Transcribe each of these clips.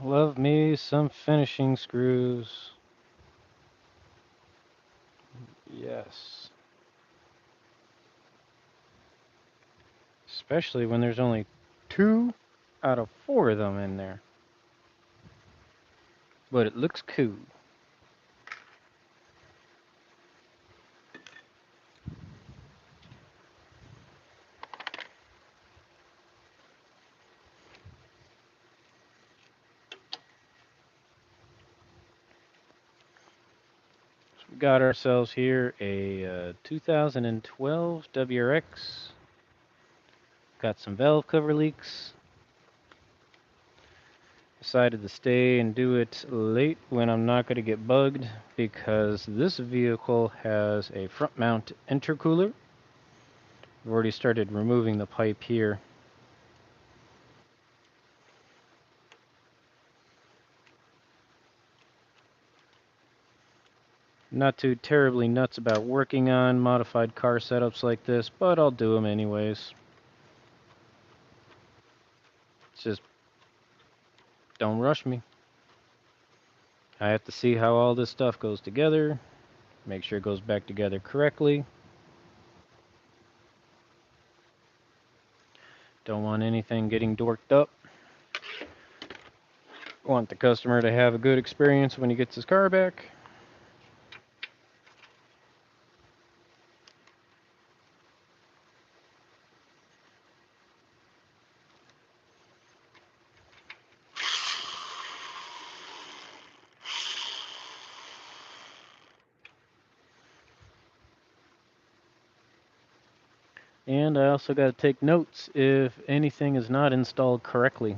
Love me some finishing screws. Yes. Especially when there's only 2 out of 4 of them in there. But it looks cool. We got ourselves here a 2012 WRX. Got some valve cover leaks. Decided to stay and do it late when I'm not going to get bugged because this vehicle has a front mount intercooler. I've already started removing the pipe here. Not too terribly nuts about working on modified car setups like this, but I'll do them anyways. Just don't rush me. I have to see how all this stuff goes together, make sure it goes back together correctly. Don't want anything getting dorked up. Want the customer to have a good experience when he gets his car back. And I also got to take notes if anything is not installed correctly.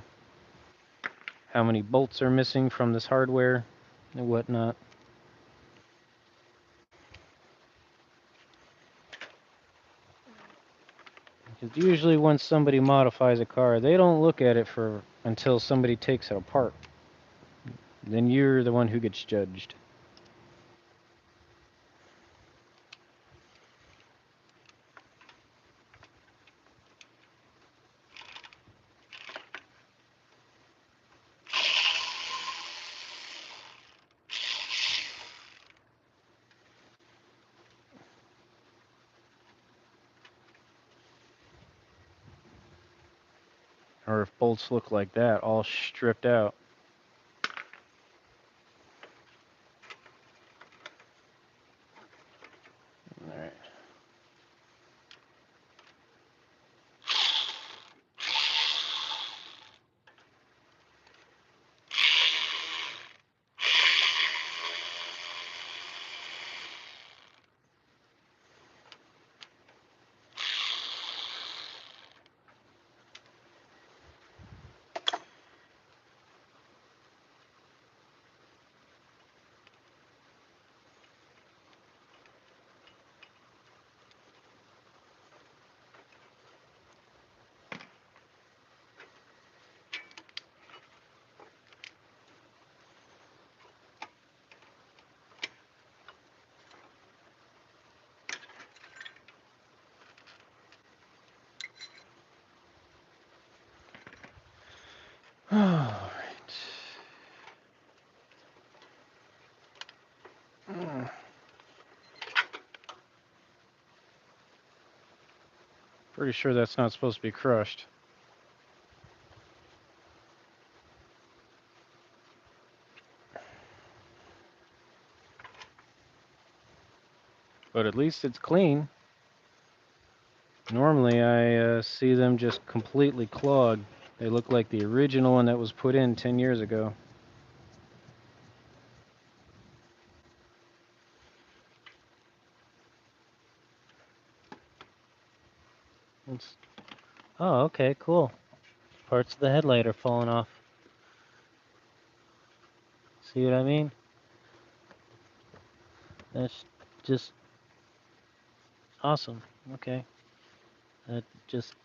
How many bolts are missing from this hardware and whatnot. Because usually when somebody modifies a car, they don't look at it for until somebody takes it apart. Then you're the one who gets judged. Or if bolts look like that, all stripped out. Alright. Alright. Pretty sure that's not supposed to be crushed. But at least it's clean. Normally I see them just completely clogged. They look like the original one that was put in 10 years ago. It's, oh, okay, cool. Parts of the headlight are falling off. See what I mean? That's just awesome. Okay. That just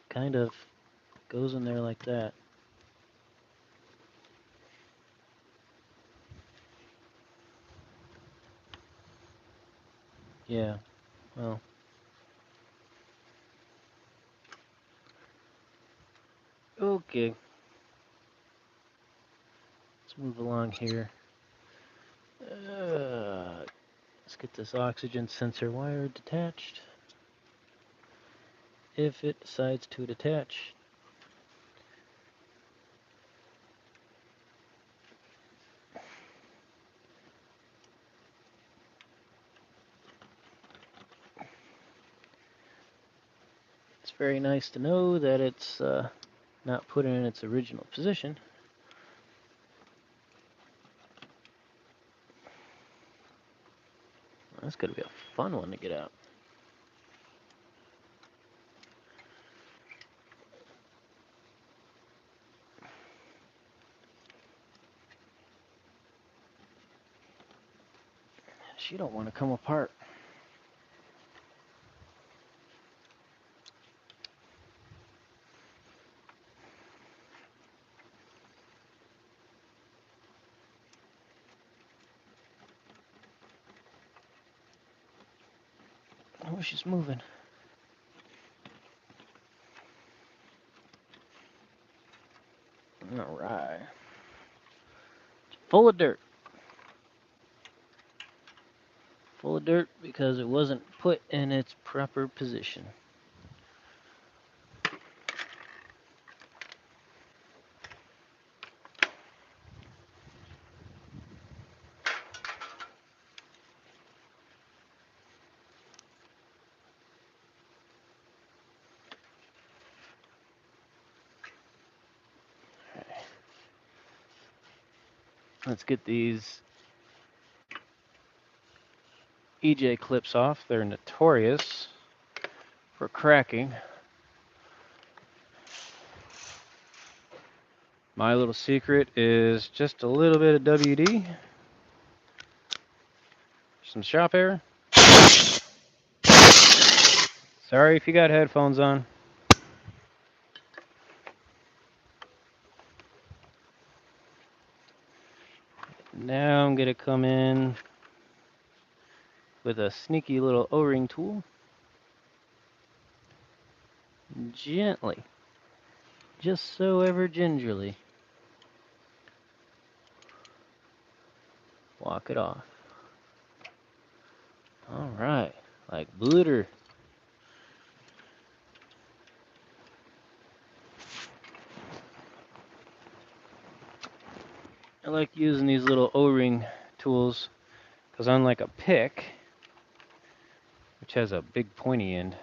kind of goes in there like that. Yeah, well. Okay. Let's move along here. Let's get this oxygen sensor wire detached. If it decides to detach. It's very nice to know that it's not put in its original position. That's going to be a fun one to get out. She don't want to come apart. Oh, she's moving. All right. It's full of dirt. Full of dirt because it wasn't put in its proper position. Let's get these EJ clips off. They're notorious for cracking. My little secret is just a little bit of WD, some shop air. Sorry if you got headphones on. Now I'm going to come in with a sneaky little O-ring tool. Gently. Just so ever gingerly. Walk it off. Alright. Like butter. I like using these little O-ring tools because unlike a pick, which has a big pointy end,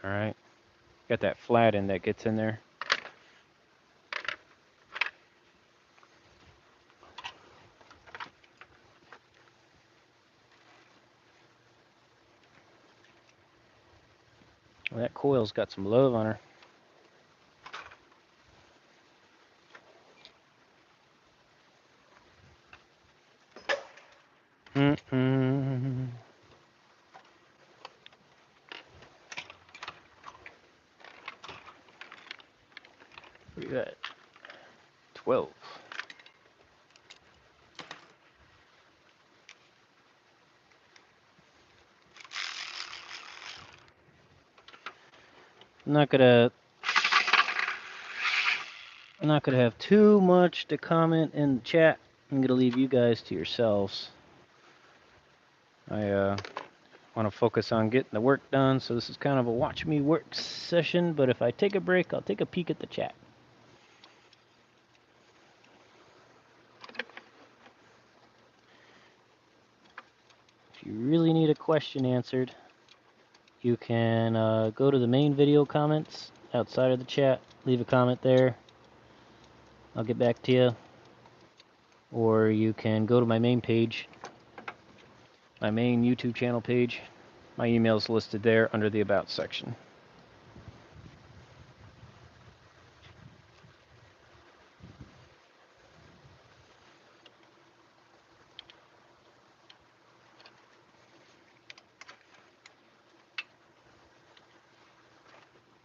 alright, got that flat end that gets in there. Well, that coil's got some love on her. Where you at? 12. I'm not gonna have too much to comment in the chat. I'm gonna leave you guys to yourselves. I want to focus on getting the work done, so this is kind of a watch me work session, but if I take a break, I'll take a peek at the chat. If you really need a question answered, you can go to the main video comments outside of the chat, leave a comment there. I'll get back to you. Or you can go to my main page, my main YouTube channel page. My email is listed there under the About section.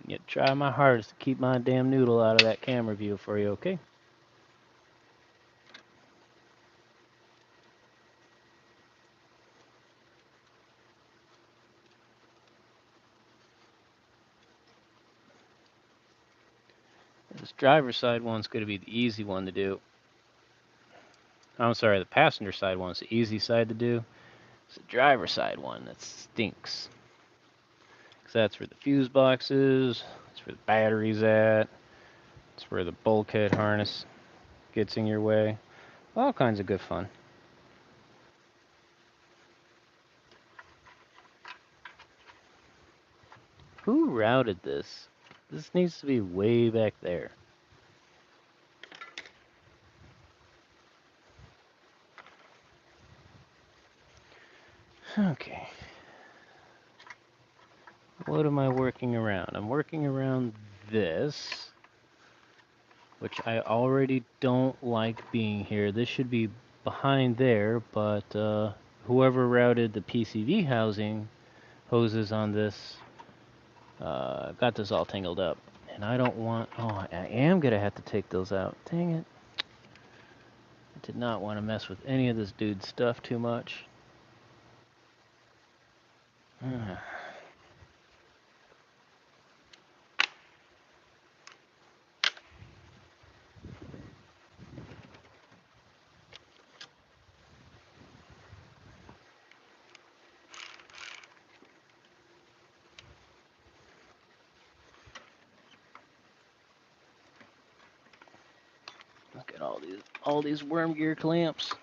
Yet try my hardest to keep my damn noodle out of that camera view for you, okay? This driver's side one's going to be the easy one to do. I'm sorry, the passenger side one's the easy side to do. It's the driver's side one that stinks. Because that's where the fuse box is, that's where the battery's at, that's where the bulkhead harness gets in your way. All kinds of good fun. Who routed this? This needs to be way back there. Okay. What am I working around? I'm working around this, which I already don't like being here. This should be behind there, but whoever routed the PCV housing hoses on this got this all tangled up. And I don't want... Oh, I am going to have to take those out. Dang it. I did not want to mess with any of this dude's stuff too much. Look at all these worm gear clamps.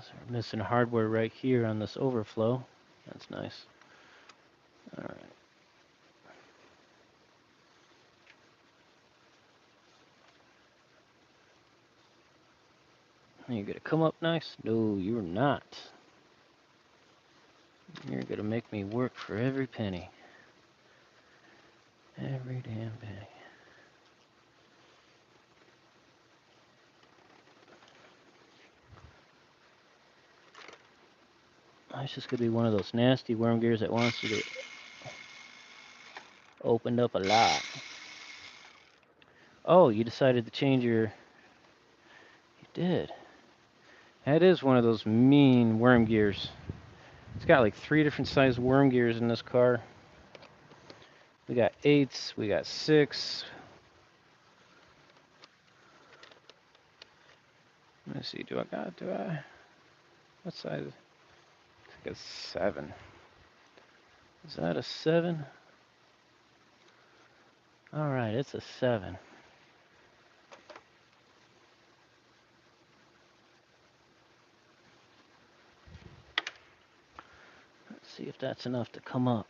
So we're missing hardware right here on this overflow. That's nice. All right. Are you gonna come up nice? No, you're not. You're gonna make me work for every penny. Every damn penny. It's just gonna be one of those nasty worm gears that wants you to open up a lot. Oh, you decided to change your... You did. That is one of those mean worm gears. It's got like 3 different size worm gears in this car. We got 8s, we got 6. Let me see, do I? What size? It's like a 7. Is that a 7? Alright, it's a 7. Let's see if that's enough to come up.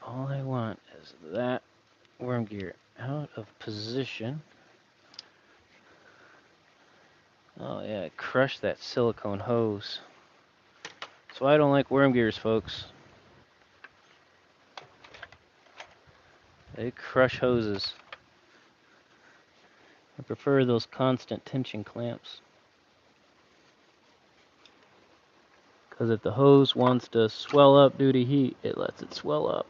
All I want is that worm gear out of position. Oh yeah, it crushed that silicone hose. So I don't like worm gears, folks. They crush hoses. I prefer those constant tension clamps. Because if the hose wants to swell up due to heat, it lets it swell up.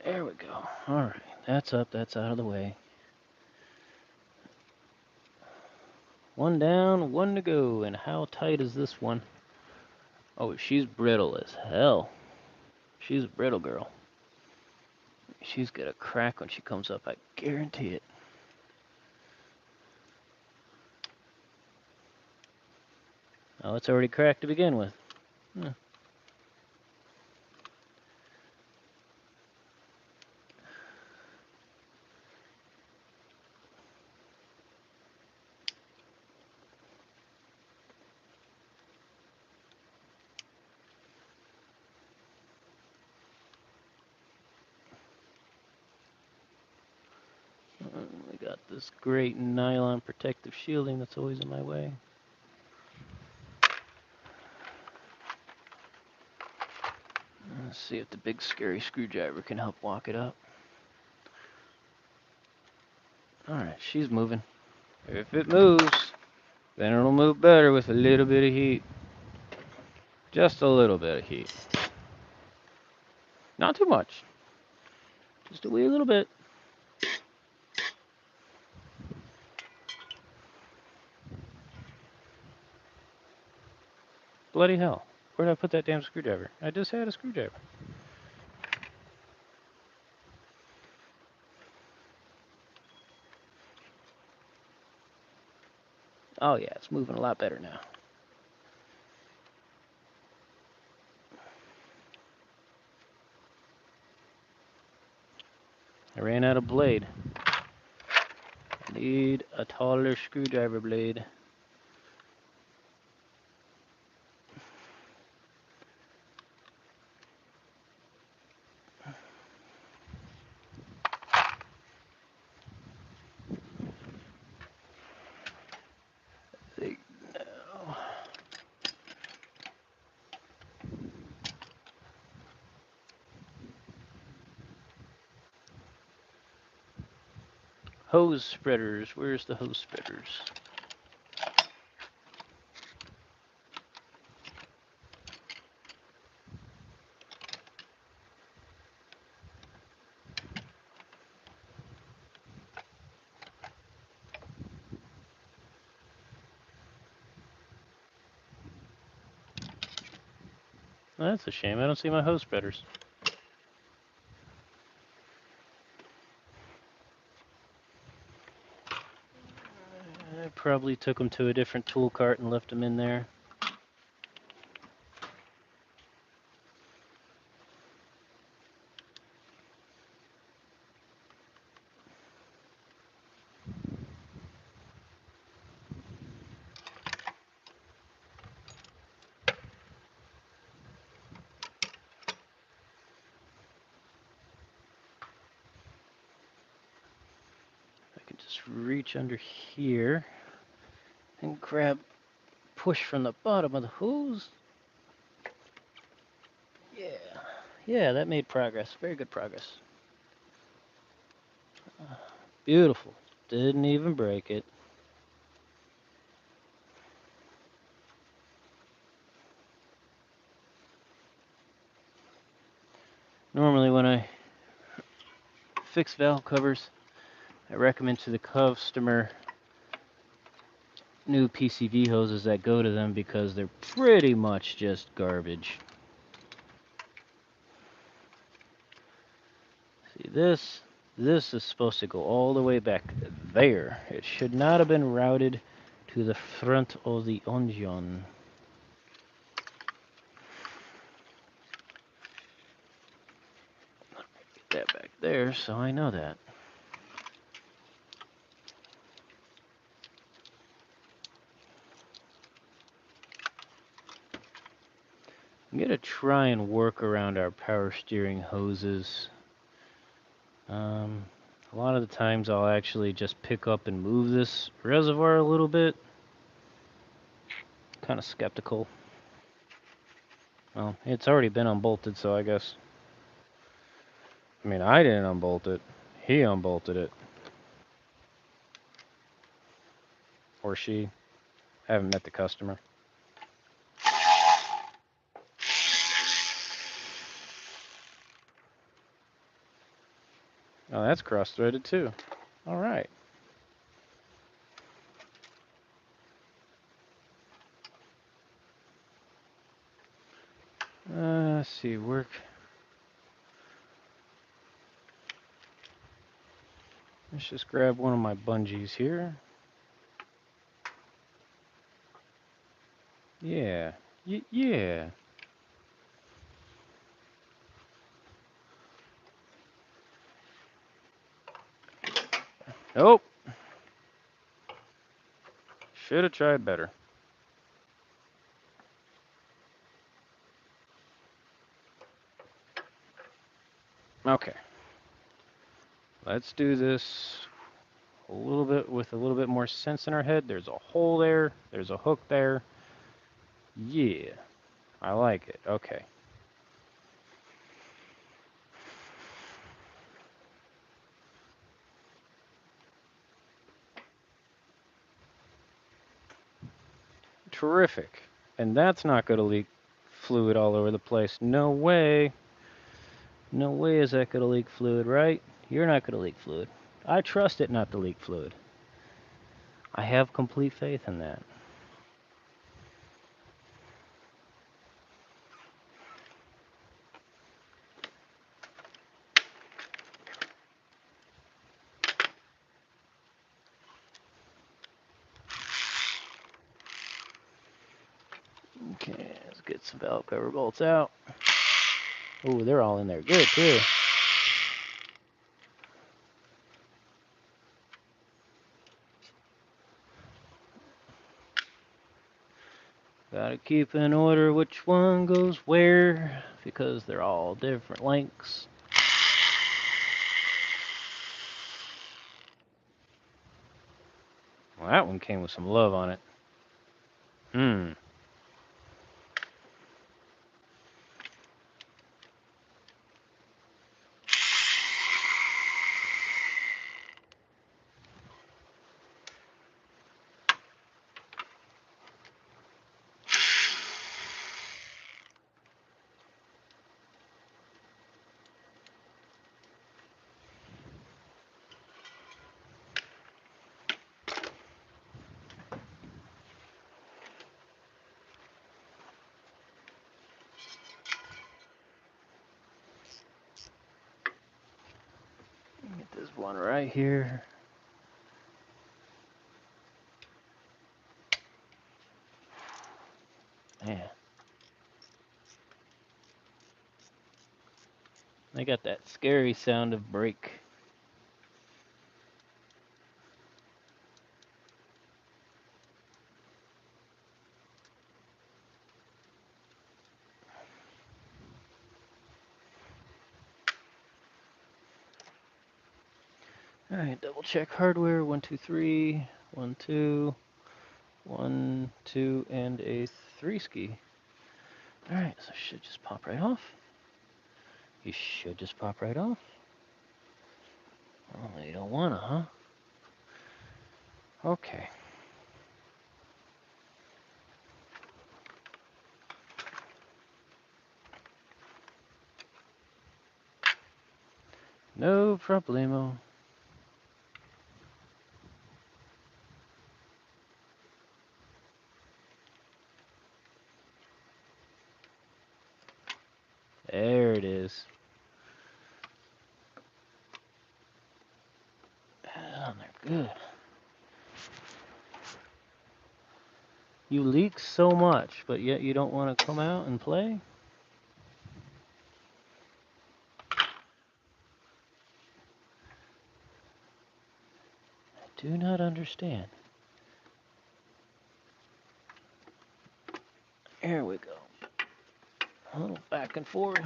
There we go. Alright, that's up, that's out of the way. One down, one to go. And how tight is this one? Oh, she's brittle as hell. She's a brittle girl. She's gonna crack when she comes up, I guarantee it. Oh, it's already cracked to begin with. We got this great nylon protective shielding that's always in my way. see if the big scary screwdriver can help walk it up. Alright, she's moving. If it moves, then it'll move better with a little bit of heat. Just a little bit of heat. Not too much. Just a wee little bit. Bloody hell. Where did I put that damn screwdriver? I just had a screwdriver. Oh yeah, it's moving a lot better now. I ran out of blade. I need a taller screwdriver blade. No. Hose spreaders. Where's the hose spreaders? Well, that's a shame. I don't see my hose spreaders. I probably took them to a different tool cart and left them in there. I can just reach under here and grab, push from the bottom of the hose. Yeah, that made progress. Very good progress. Beautiful. Didn't even break it. Normally when I fix valve covers, I recommend to the customer new PCV hoses that go to them because they're pretty much just garbage. See this? This is supposed to go all the way back there. It should not have been routed to the front of the engine. Get that back there so I know that. I'm going to try and work around our power steering hoses. A lot of the times I'll actually just pick up and move this reservoir a little bit. Kind of skeptical. Well, it's already been unbolted, so I guess... I mean, I didn't unbolt it. He unbolted it. Or she. I haven't met the customer. Oh, that's cross-threaded too. All right. Let's see, work. Let's just grab one of my bungees here. Yeah. Yeah. Nope. Should have tried better. Okay. Let's do this a little bit with a little bit more sense in our head. There's a hole there. There's a hook there. Yeah. I like it. Okay. Terrific. And that's not going to leak fluid all over the place. No way. No way is that going to leak fluid, right? You're not going to leak fluid. I trust it not to leak fluid. I have complete faith in that. Okay, let's get some valve cover bolts out. Ooh, they're all in there good, too. Gotta keep in order which one goes where, because they're all different lengths. Well, that one came with some love on it. Get this one right here. Yeah. They got that scary sound of brake. Alright, double check hardware. 1, 2, 3. 1, 2. 1, 2, and a 3 ski. Alright, so it should just pop right off. You should just pop right off. Oh, you don't wanna, huh? Okay. No problemo. There it is. Oh, they're good. You leak so much, but yet you don't want to come out and play? I do not understand. Here we go. A little back and forth.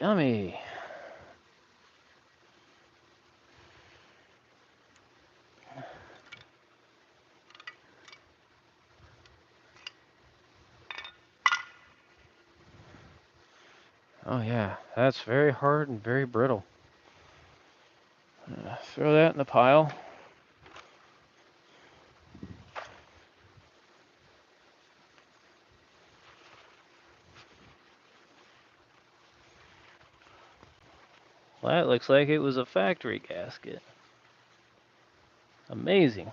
Yummy. Oh yeah, that's very hard and very brittle. Throw that in the pile. Well, that looks like it was a factory gasket. Amazing.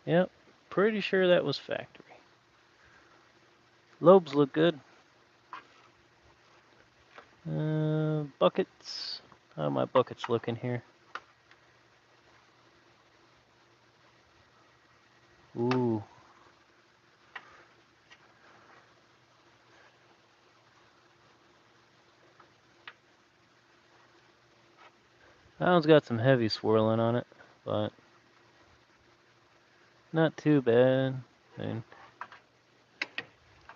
Yep, pretty sure that was factory. Lobes look good. Buckets. How are my buckets looking here? Ooh. That one's got some heavy swirling on it, but not too bad. I mean,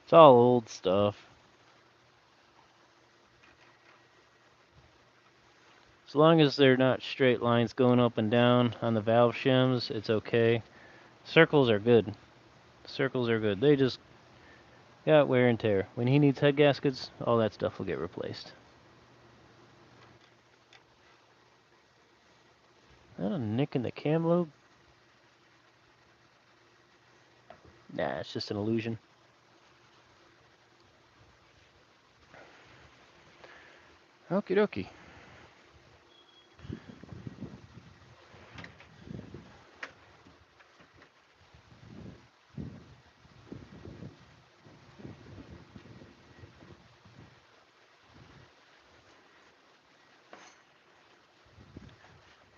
it's all old stuff. As long as they're not straight lines going up and down on the valve shims, it's okay. Circles are good. Circles are good. They just got wear and tear. When he needs head gaskets, all that stuff will get replaced. Is that a nick in the cam lobe? Nah, it's just an illusion. Okie dokie.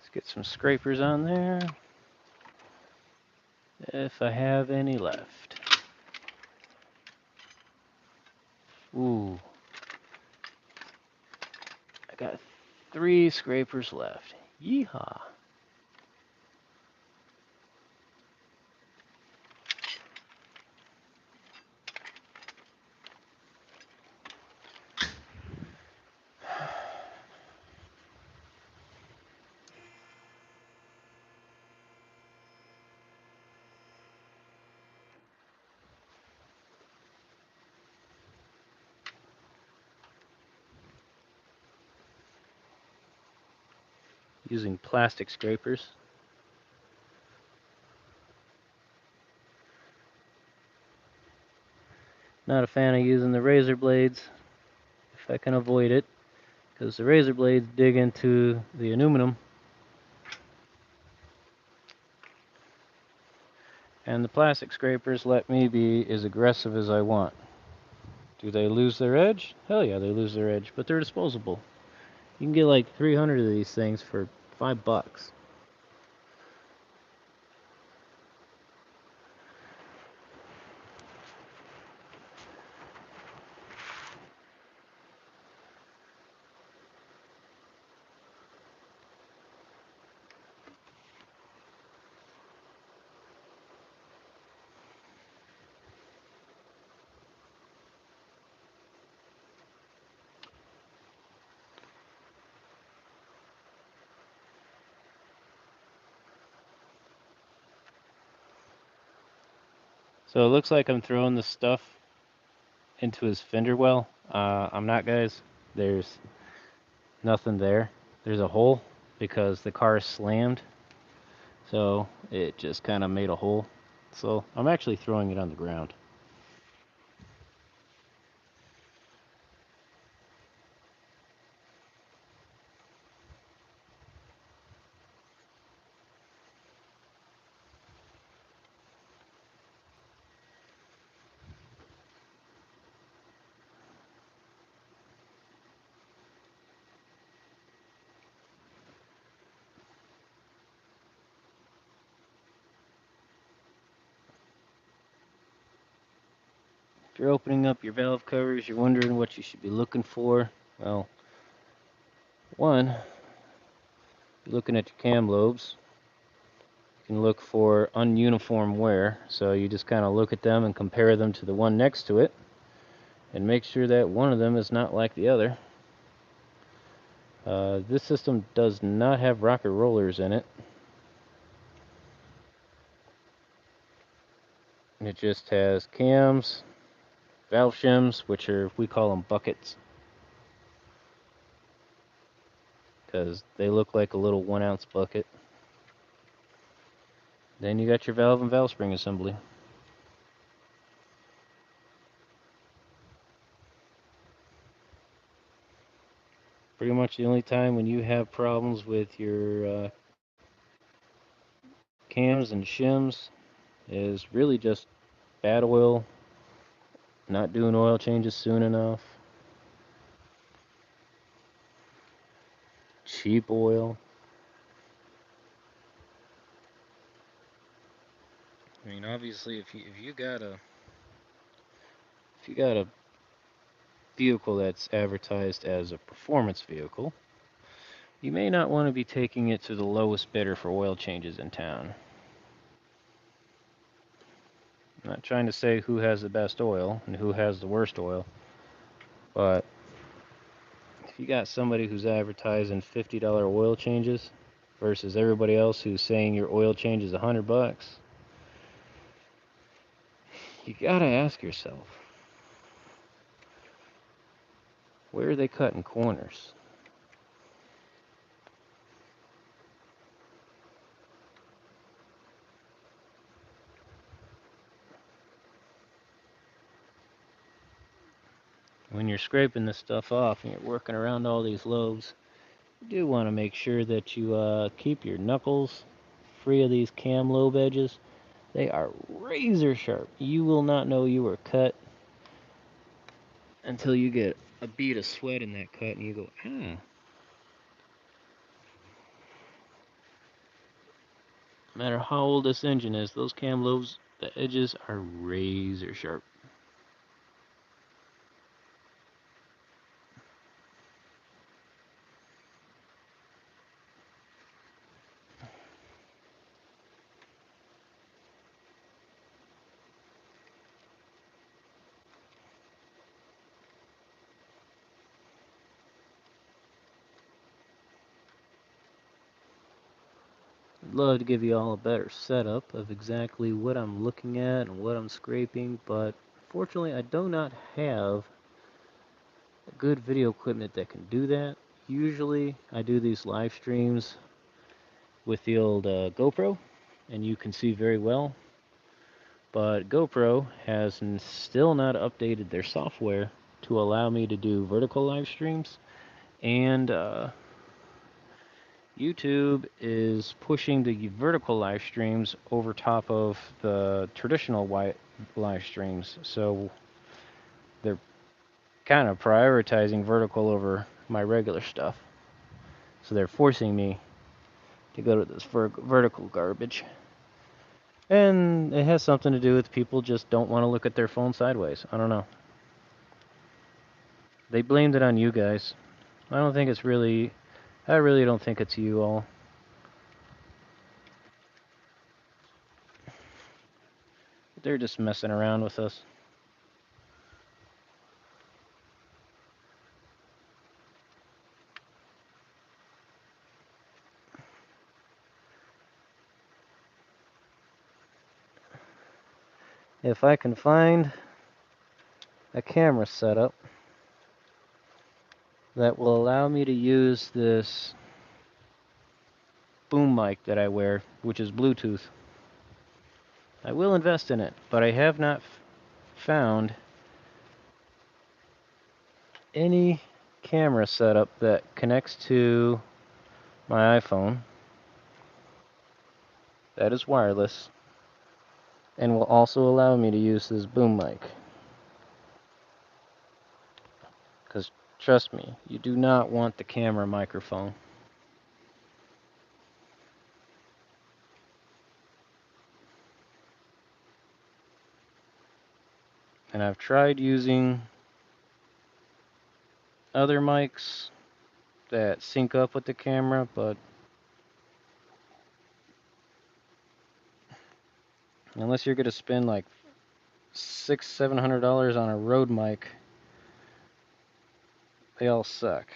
Let's get some scrapers on there. If I have any left. Ooh. I got 3 scrapers left. Yeehaw. Using plastic scrapers. Not a fan of using the razor blades if I can avoid it, because the razor blades dig into the aluminum, and the plastic scrapers let me be as aggressive as I want. Do they lose their edge? Hell yeah, they lose their edge, but they're disposable. You can get like 300 of these things for $5. So it looks like I'm throwing the stuff into his fender well. I'm not, guys. There's nothing there. There's a hole because the car is slammed. So it just kind of made a hole. So I'm actually throwing it on the ground. If you're opening up your valve covers, you're wondering what you should be looking for. Well, one, you're looking at your cam lobes. You can look for ununiform wear. So you just kind of look at them and compare them to the one next to it and make sure that one of them is not like the other. This system does not have rocker rollers in it. It just has cams, valve shims, which are, we call them buckets, because they look like a little 1-ounce bucket. Then you got your valve and valve spring assembly. Pretty much the only time when you have problems with your cams and shims is really just bad oil, not doing oil changes soon enough, cheap oil. I mean, obviously, if you got a vehicle that's advertised as a performance vehicle, you may not want to be taking it to the lowest bidder for oil changes in town. I'm not trying to say who has the best oil and who has the worst oil, but If you got somebody who's advertising $50 oil changes versus everybody else who's saying your oil change is $100, you gotta ask yourself, where are they cutting corners? When you're scraping this stuff off and you're working around all these lobes, you do want to make sure that you keep your knuckles free of these cam lobe edges. They are razor sharp. You will not know you were cut until you get a bead of sweat in that cut and you go, ah. No matter how old this engine is, those cam lobes, the edges are razor sharp. I'd love to give you all a better setup of exactly what I'm looking at and what I'm scraping, but fortunately I do not have good video equipment that can do that. Usually I do these live streams with the old GoPro, and you can see very well, but GoPro has still not updated their software to allow me to do vertical live streams, and YouTube is pushing the vertical live streams over top of the traditional live streams, so they're kind of prioritizing vertical over my regular stuff. So they're forcing me to go to this vertical garbage. And it has something to do with people just don't want to look at their phone sideways. I don't know. They blamed it on you guys. I don't think it's really... I really don't think it's you all. They're just messing around with us. If I can find a camera setup that will allow me to use this boom mic that I wear, which is Bluetooth, I will invest in it, but I have not found any camera setup that connects to my iPhone that is wireless and will also allow me to use this boom mic. Because trust me, you do not want the camera microphone. And I've tried using other mics that sync up with the camera, but unless you're gonna spend like $600-700 on a Rode mic, they all suck.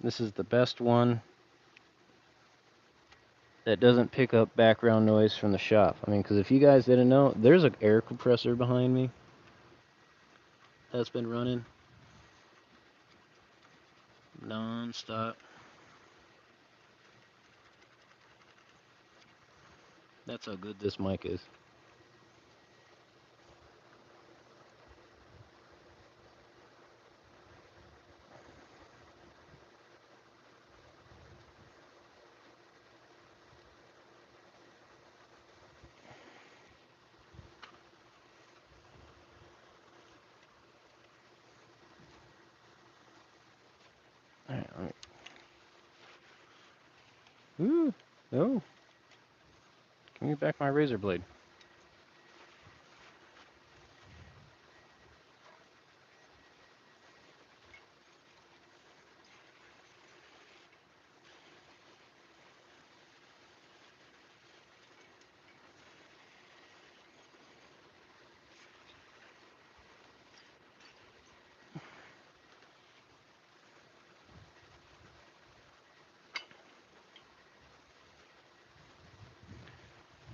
This is the best one that doesn't pick up background noise from the shop. I mean, because if you guys didn't know, there's an air compressor behind me that's been running non-stop. That's how good this mic is. Alright, ooh, no. Give me back my razor blade.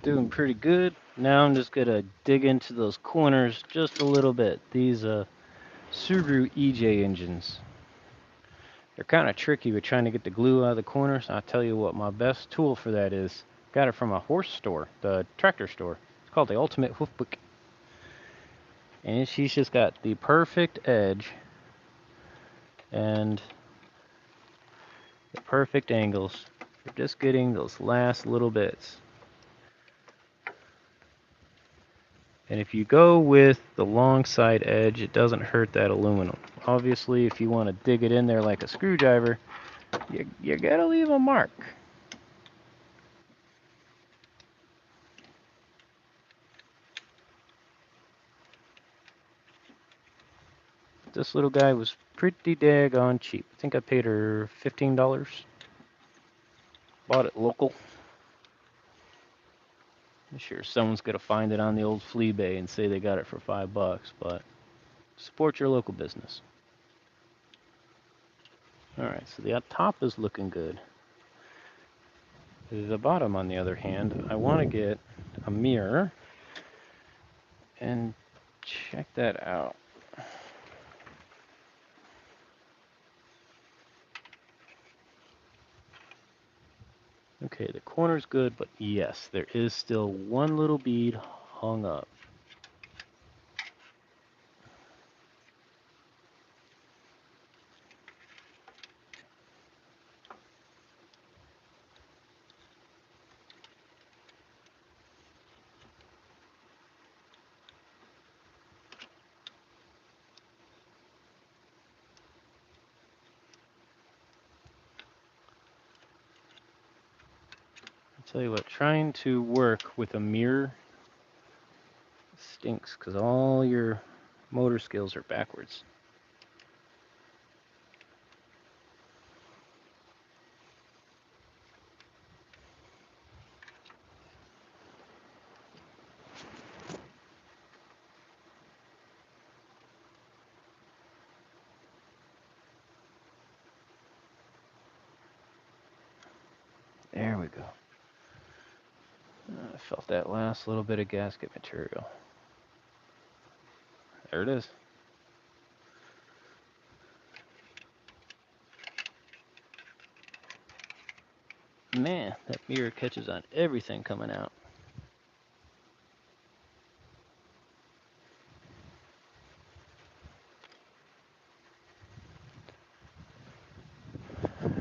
doing pretty good. Now I'm just gonna dig into those corners just a little bit. These Subaru EJ engines. They're kind of tricky with trying to get the glue out of the corners. I'll tell you what, my best tool for that is, got it from a horse store, the tractor store. It's called the Ultimate Hoofbook. And she's just got the perfect edge and the perfect angles. You're just getting those last little bits. And if you go with the long side edge, it doesn't hurt that aluminum. Obviously, if you want to dig it in there like a screwdriver, you gotta leave a mark. This little guy was pretty daggone cheap. I think I paid her $15. Bought it local. I'm sure someone's gonna find it on the old flea bay and say they got it for $5, but support your local business. Alright, so the top is looking good. The bottom, on the other hand, I want to get a mirror and check that out. Okay, the corner's good, but yes, there is still one little bead hung up. I'll tell you what, trying to work with a mirror stinks because all your motor skills are backwards. There we go. I felt that last little bit of gasket material. There it is. Man, that mirror catches on everything coming out.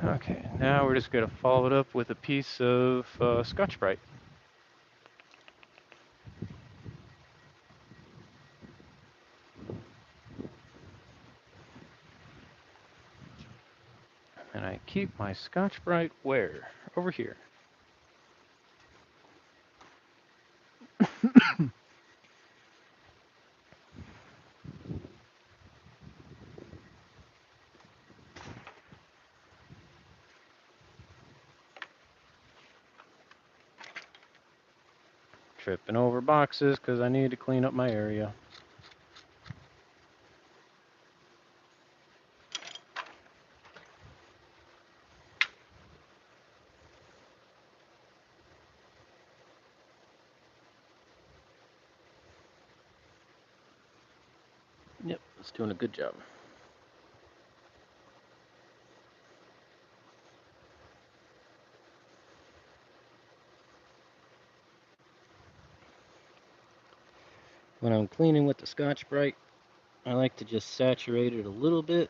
Okay, now we're just going to follow it up with a piece of Scotch-Brite. And I keep my Scotch-Brite where? Over here. Tripping over boxes because I need to clean up my area. Yep, it's doing a good job. When I'm cleaning with the Scotch-Brite, I like to just saturate it a little bit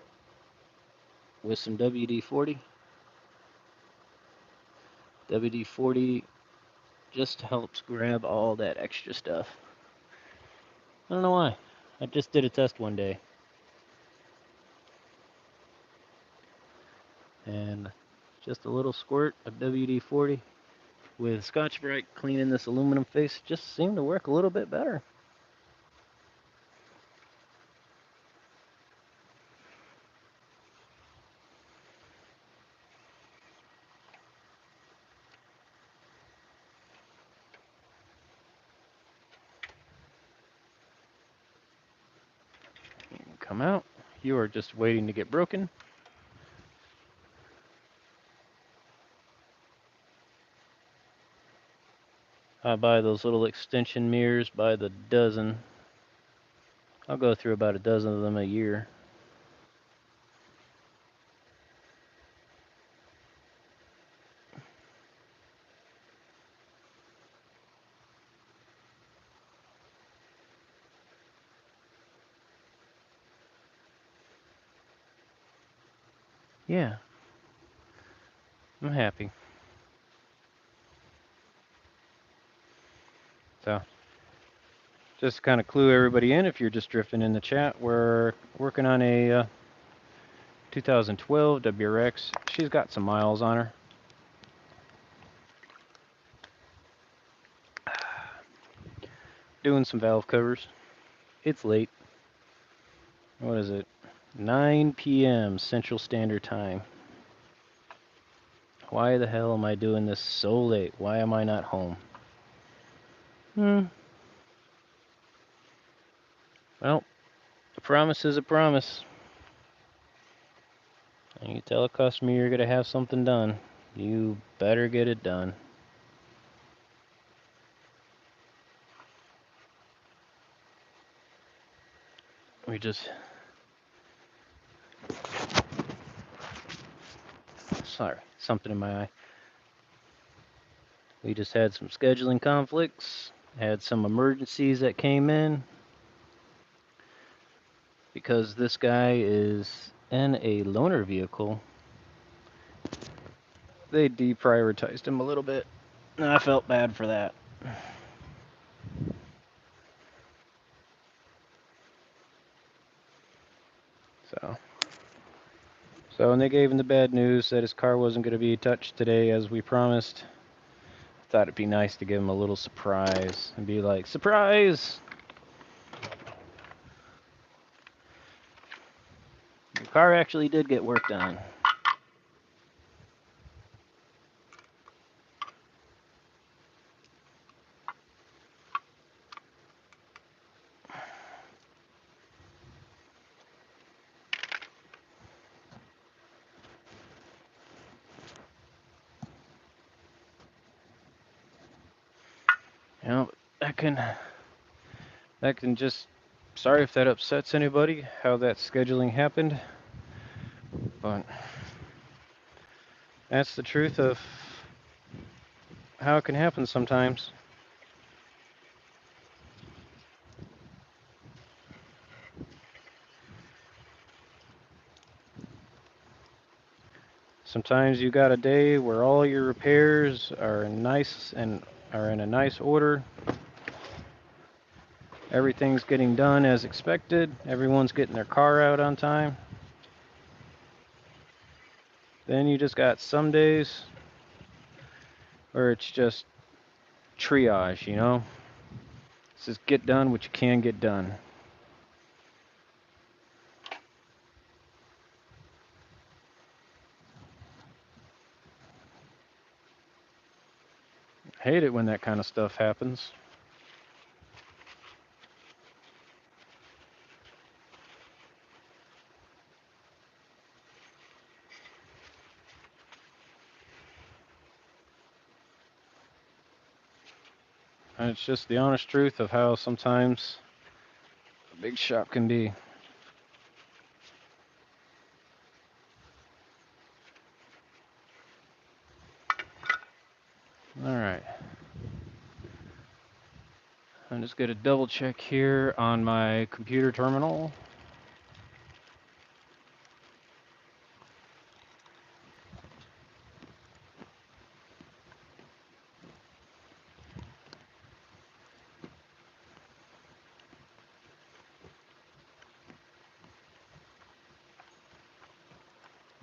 with some WD-40. WD-40 just helps grab all that extra stuff. I don't know why. I just did a test one day. And just a little squirt of WD-40 with Scotch-Brite cleaning this aluminum face just seemed to work a little bit better. Come out. You are just waiting to get broken. I buy those little extension mirrors by the dozen. I'll go through about a dozen of them a year. Yeah, I'm happy. So, just to kind of clue everybody in, if you're just drifting in the chat, we're working on a 2012 WRX. She's got some miles on her. Doing some valve covers. It's late. What is it? 9 p.m. Central Standard Time. Why the hell am I doing this so late? Why am I not home? Well, a promise is a promise. And you tell a customer you're going to have something done, you better get it done. We just... Sorry, something in my eye. We just had some scheduling conflicts, had some emergencies that came in, because this guy is in a loaner vehicle. They deprioritized him a little bit, and I felt bad for that. So when they gave him the bad news that his car wasn't going to be touched today as we promised, I thought it'd be nice to give him a little surprise and be like, surprise! Your car actually did get worked on. You know, that can just, sorry if that upsets anybody, how that scheduling happened, but that's the truth of how it can happen sometimes. Sometimes you got a day where all your repairs are nice and are in a nice order. Everything's getting done as expected. Everyone's getting their car out on time. Then you just got some days where it's just triage, you know? It's just get done what you can get done. I hate it when that kind of stuff happens. And it's just the honest truth of how sometimes a big shop can be. Alright. I'm just going to double check here on my computer terminal.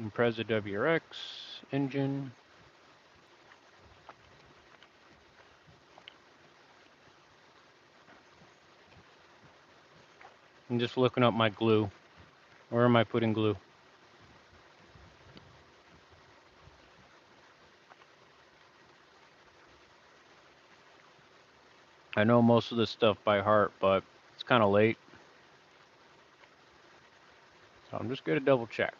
Impreza WRX engine. I'm just looking up my glue. Where am I putting glue? I know most of this stuff by heart, but it's kind of late. So I'm just going to double check.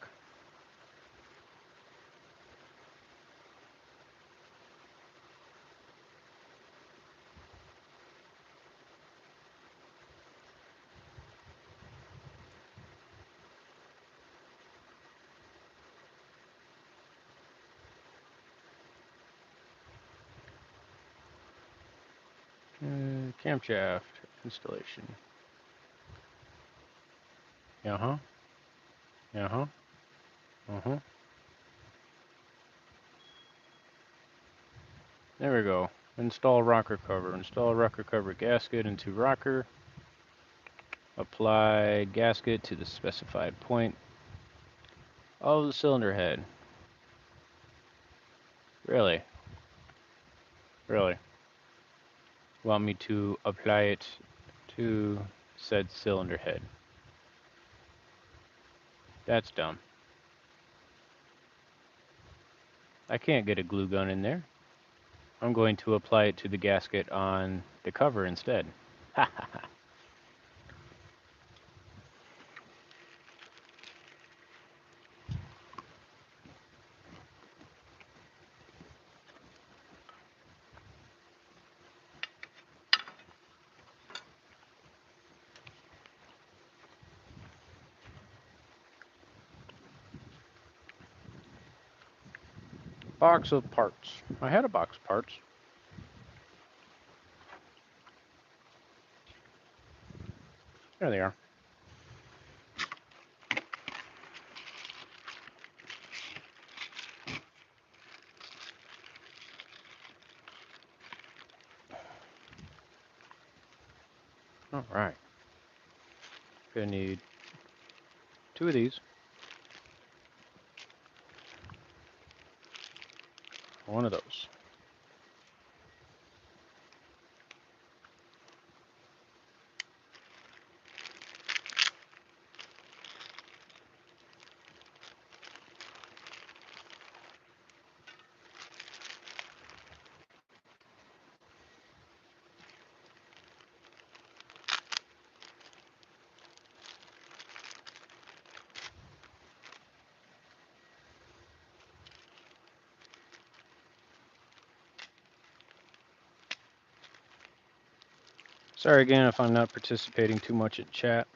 Camshaft installation. Uh-huh. Uh-huh. Uh-huh. There we go. Install rocker cover. Install rocker cover gasket into rocker. Apply gasket to the specified point of the cylinder head. Really? Really? Want me to apply it to said cylinder head? That's dumb. I can't get a glue gun in there. I'm going to apply it to the gasket on the cover instead. Ha ha ha. Box of parts. I had a box of parts. There they are. All right. Gonna need 2 of these. 1 of those. Sorry again if I'm not participating too much in chat.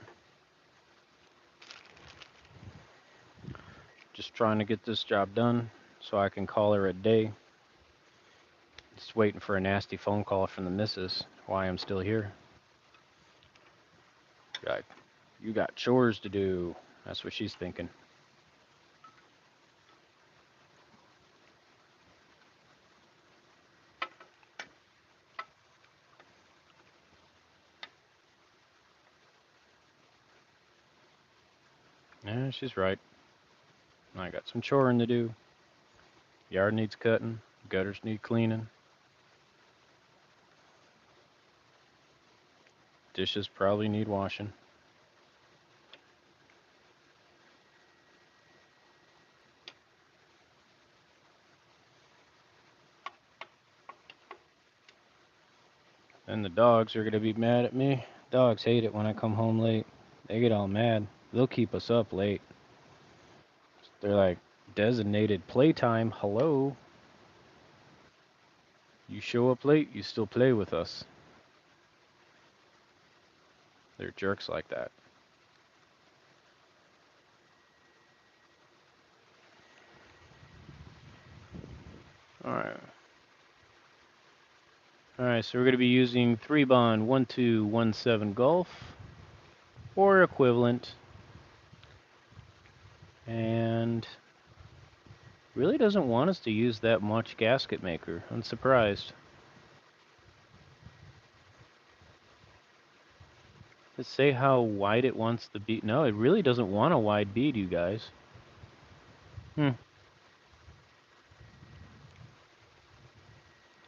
Just trying to get this job done so I can call her a day. Just waiting for a nasty phone call from the missus why I'm still here. Like, you got chores to do. That's what she's thinking. Yeah, she's right. I got some choring to do. Yard needs cutting. Gutters need cleaning. Dishes probably need washing. And the dogs are going to be mad at me. Dogs hate it when I come home late. They get all mad. They'll keep us up late. They're like, designated playtime. Hello? You show up late, you still play with us. They're jerks like that. Alright. Alright, so we're going to be using 3-bond 1217 Gulf or equivalent. And really doesn't want us to use that much gasket maker. I'm surprised. Let's say how wide it wants the bead. No, it really doesn't want a wide bead, you guys.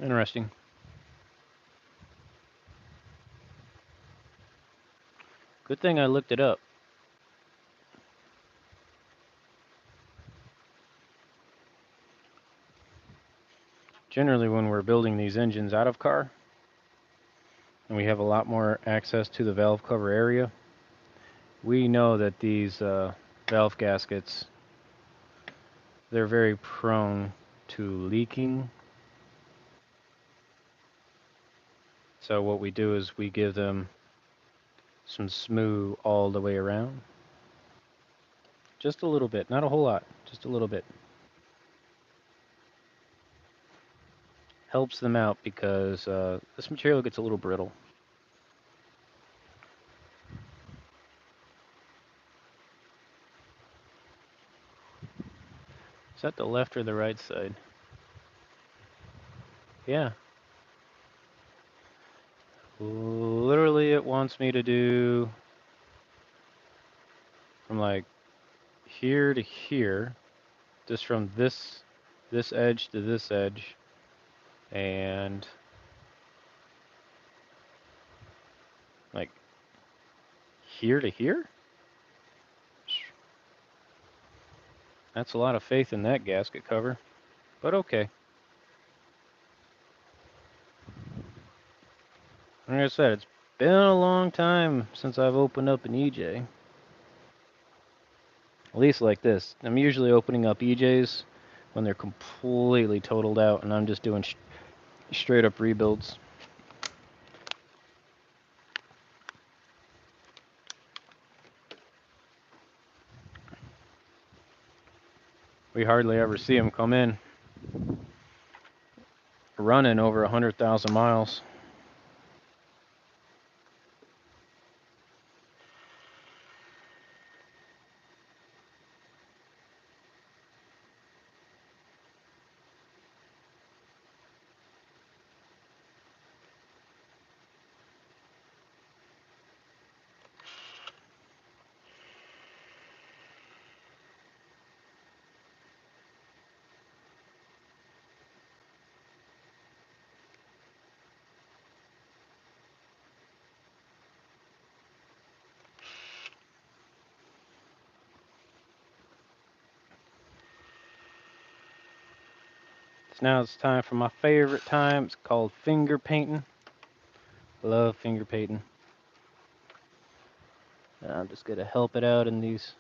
Interesting. Good thing I looked it up. Generally, when we're building these engines out of car, and we have a lot more access to the valve cover area, we know that these valve gaskets, they're very prone to leaking. So what we do is we give them some smooth all the way around. Just a little bit, not a whole lot, just a little bit. Helps them out because this material gets a little brittle. Is that the left or the right side? Yeah. Literally, it wants me to do from like here to here, just from this edge to this edge, and like here to here. That's a lot of faith in that gasket cover, but okay. Like I said, it's been a long time since I've opened up an EJ. At least like this. I'm usually opening up EJs when they're completely totaled out and I'm just doing straight up rebuilds. We hardly ever see them come in running over 100,000 miles. So now it's time for my favorite time. It's called finger painting. Love finger painting. I'm just going to help it out in these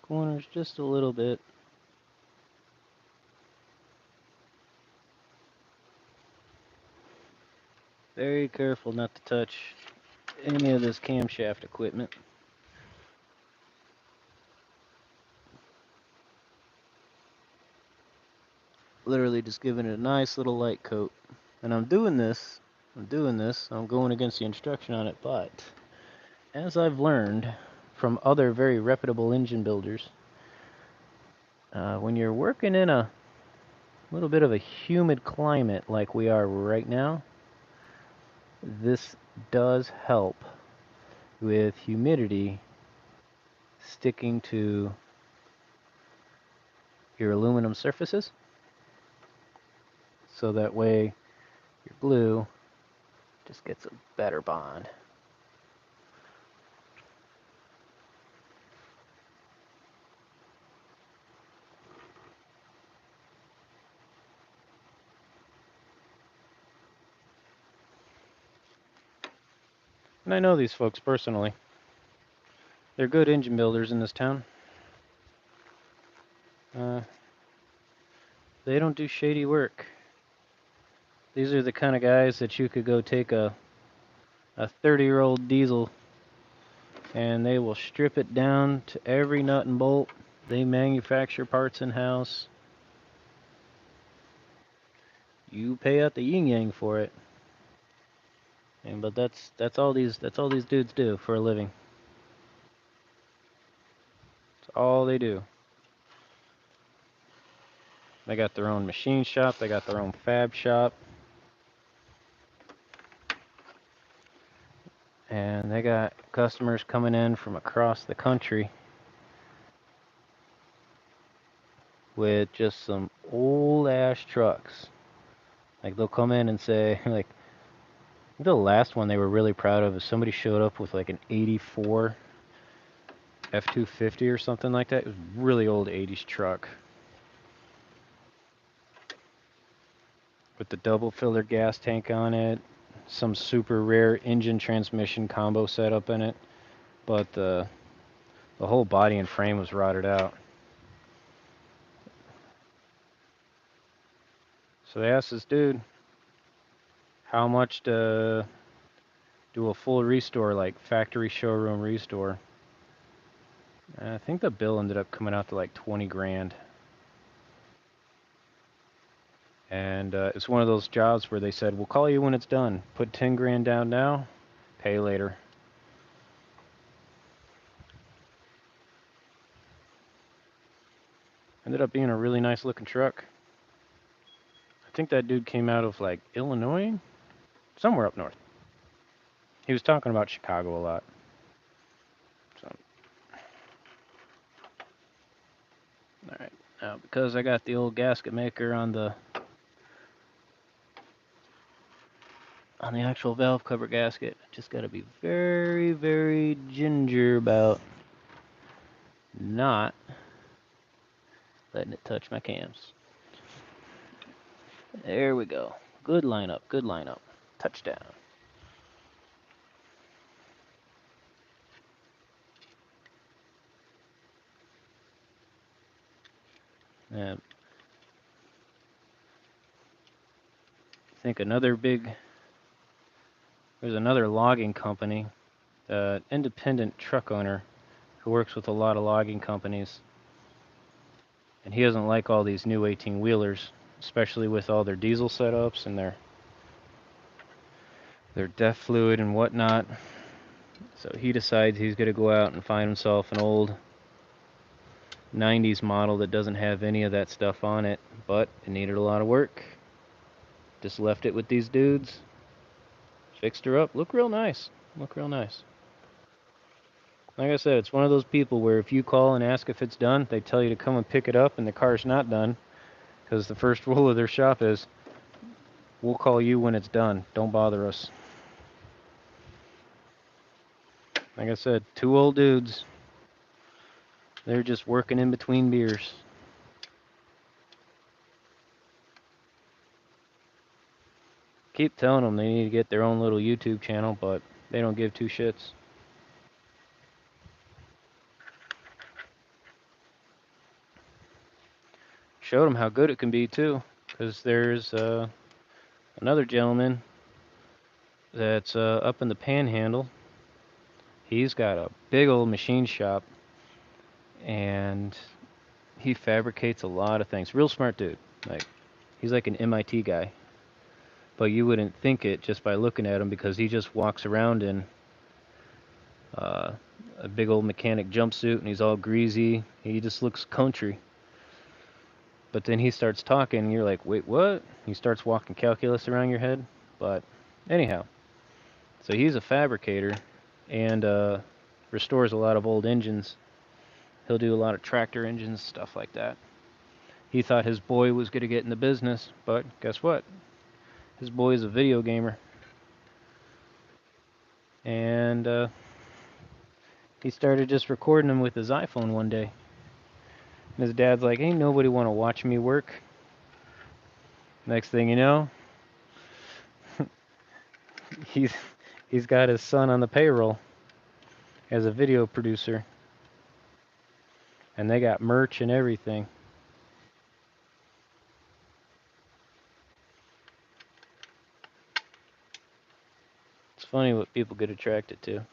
corners just a little bit. Very careful not to touch any of this camshaft equipment. Literally just giving it a nice little light coat. And I'm doing this, I'm going against the instruction on it, but as I've learned from other very reputable engine builders, when you're working in a little bit of a humid climate like we are right now, this does help with humidity sticking to your aluminum surfaces, so that way your glue just gets a better bond. And I know these folks personally. They're good engine builders in this town. They don't do shady work. These are the kind of guys that you could go take a 30-year-old diesel and they will strip it down to every nut and bolt. They manufacture parts in-house. You pay out the yin yang for it. But that's all these dudes do for a living. That's all they do. They got their own machine shop, they got their own fab shop. And they got customers coming in from across the country with just some old ass trucks. Like they'll come in and say, like, the last one they were really proud of is somebody showed up with like an 84 F-250 or something like that. It was a really old 80s truck with the double filler gas tank on it, some super rare engine transmission combo setup in it, but the whole body and frame was rotted out. So they asked this dude how much to do a full restore, like factory showroom restore. I think the bill ended up coming out to like 20 grand. And it's one of those jobs where they said, we'll call you when it's done. Put 10 grand down now, pay later. Ended up being a really nice looking truck. I think that dude came out of like Illinois, somewhere up north. He was talking about Chicago a lot. So, all right. Now, because I got the old gasket maker on the actual valve cover gasket, just got to be very, very ginger about not letting it touch my cams. There we go. Good lineup, good lineup. Touchdown. I think there's another logging company, independent truck owner who works with a lot of logging companies. And he doesn't like all these new 18-wheelers, especially with all their diesel setups and their DEF fluid and whatnot. So he decides he's going to go out and find himself an old 90s model that doesn't have any of that stuff on it, but it needed a lot of work. Just left it with these dudes, fixed her up. Look real nice. Look real nice. Like I said, it's one of those people where if you call and ask if it's done, they tell you to come and pick it up and the car's not done. Because the first rule of their shop is, we'll call you when it's done. Don't bother us. Like I said, two old dudes. They're just working in between beers. Keep telling them they need to get their own little YouTube channel, but they don't give two shits. Showed them how good it can be too, because there's another gentleman that's up in the Panhandle. He's got a big old machine shop, and he fabricates a lot of things. Real smart dude. Like, he's like an MIT guy, but you wouldn't think it just by looking at him because he just walks around in a big old mechanic jumpsuit and he's all greasy. He just looks country. But then he starts talking and you're like, wait, what? He starts walking calculus around your head. But anyhow, so he's a fabricator and restores a lot of old engines. He'll do a lot of tractor engines, stuff like that. He thought his boy was going to get in the business, but guess what? His boy is a video gamer. And he started just recording him with his iPhone one day. And his dad's like, ain't nobody want to watch me work. Next thing you know, he's got his son on the payroll as a video producer. And they got merch and everything. It's funny what people get attracted to.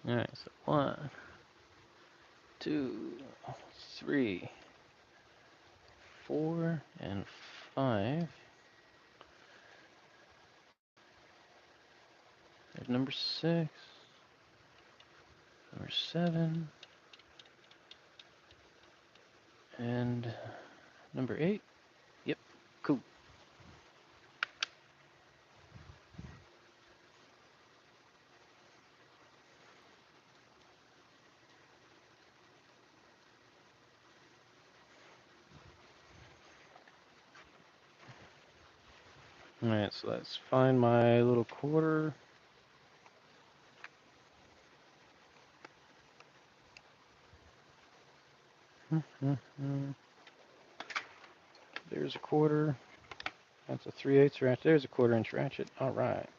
Alright, so 1, 2, 3, 4, and 5. There's number 6, number 7, and number 8. Yep, cool. Alright, so let's find my little quarter. There's a quarter. That's a 3/8 ratchet. There's a 1/4-inch ratchet. Alright.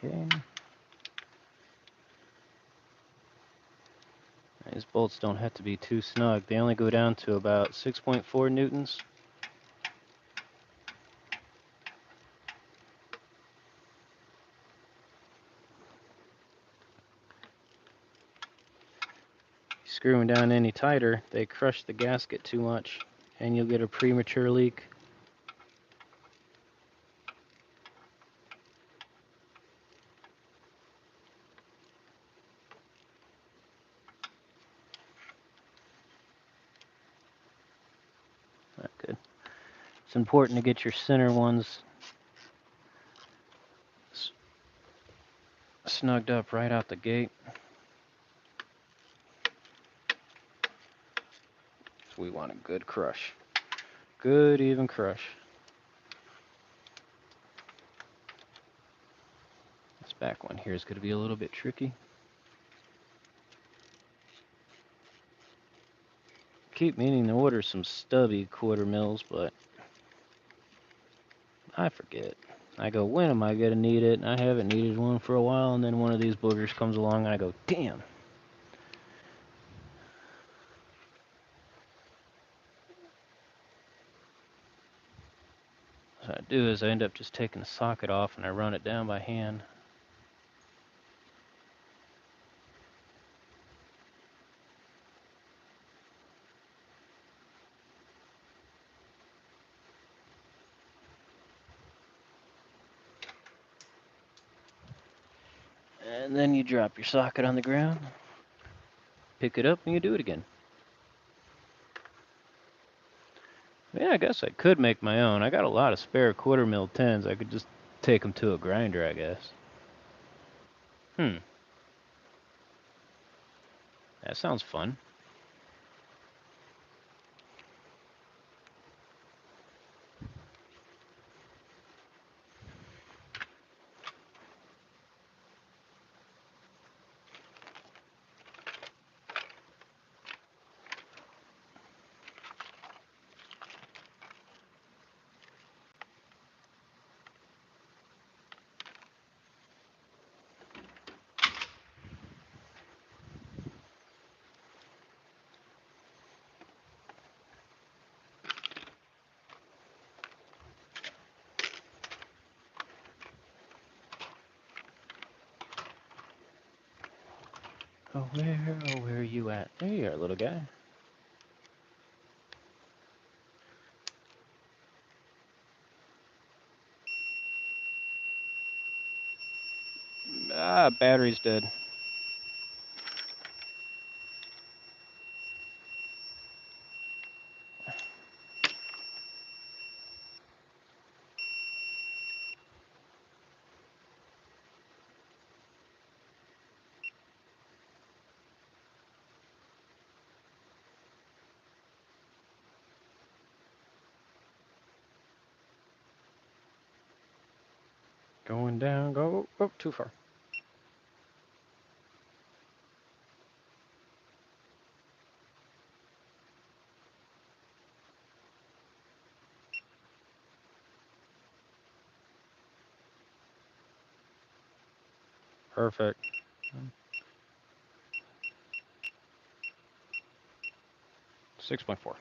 Okay. These bolts don't have to be too snug. They only go down to about 6.4 newtons. Screwing down any tighter, they crush the gasket too much, and you'll get a premature leak. Not good. It's important to get your center ones snugged up right out the gate. So we want a good crush. Good even crush. This back one here is going to be a little bit tricky. Keep meaning to order some stubby quarter mils, but I forget. I go, when am I going to need it? And I haven't needed one for a while, and then one of these boogers comes along, and I go, damn. What I do is I end up just taking the socket off, and I run it down by hand. And then you drop your socket on the ground, pick it up, and you do it again. Yeah, I guess I could make my own. I got a lot of spare quarter mil tens. I could just take them to a grinder, I guess. That sounds fun. Oh, where are you at? There you are, little guy. Ah, battery's dead. Going down, go, oh, too far. Perfect. 6.4.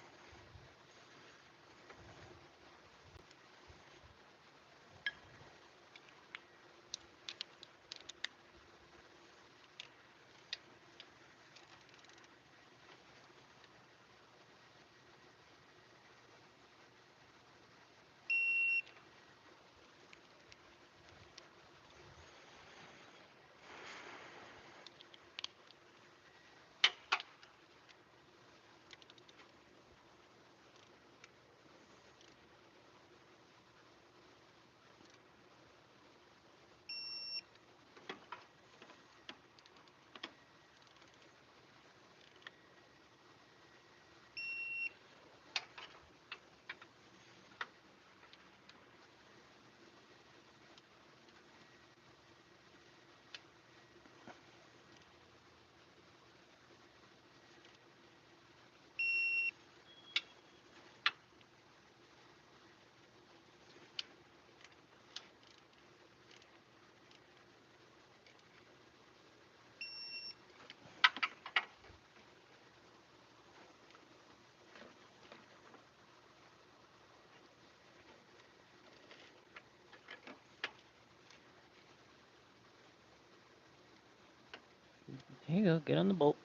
Here you go, get on the bolt.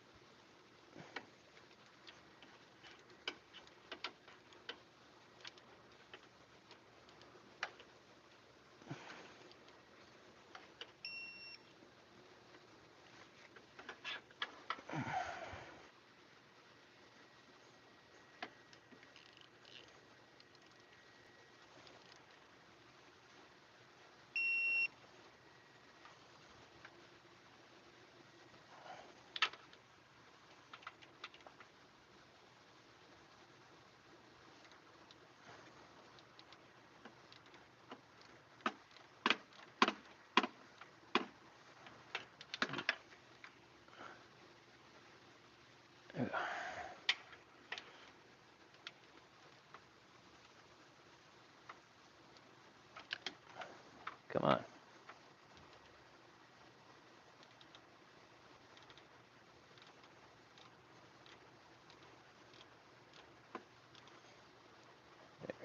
Come on.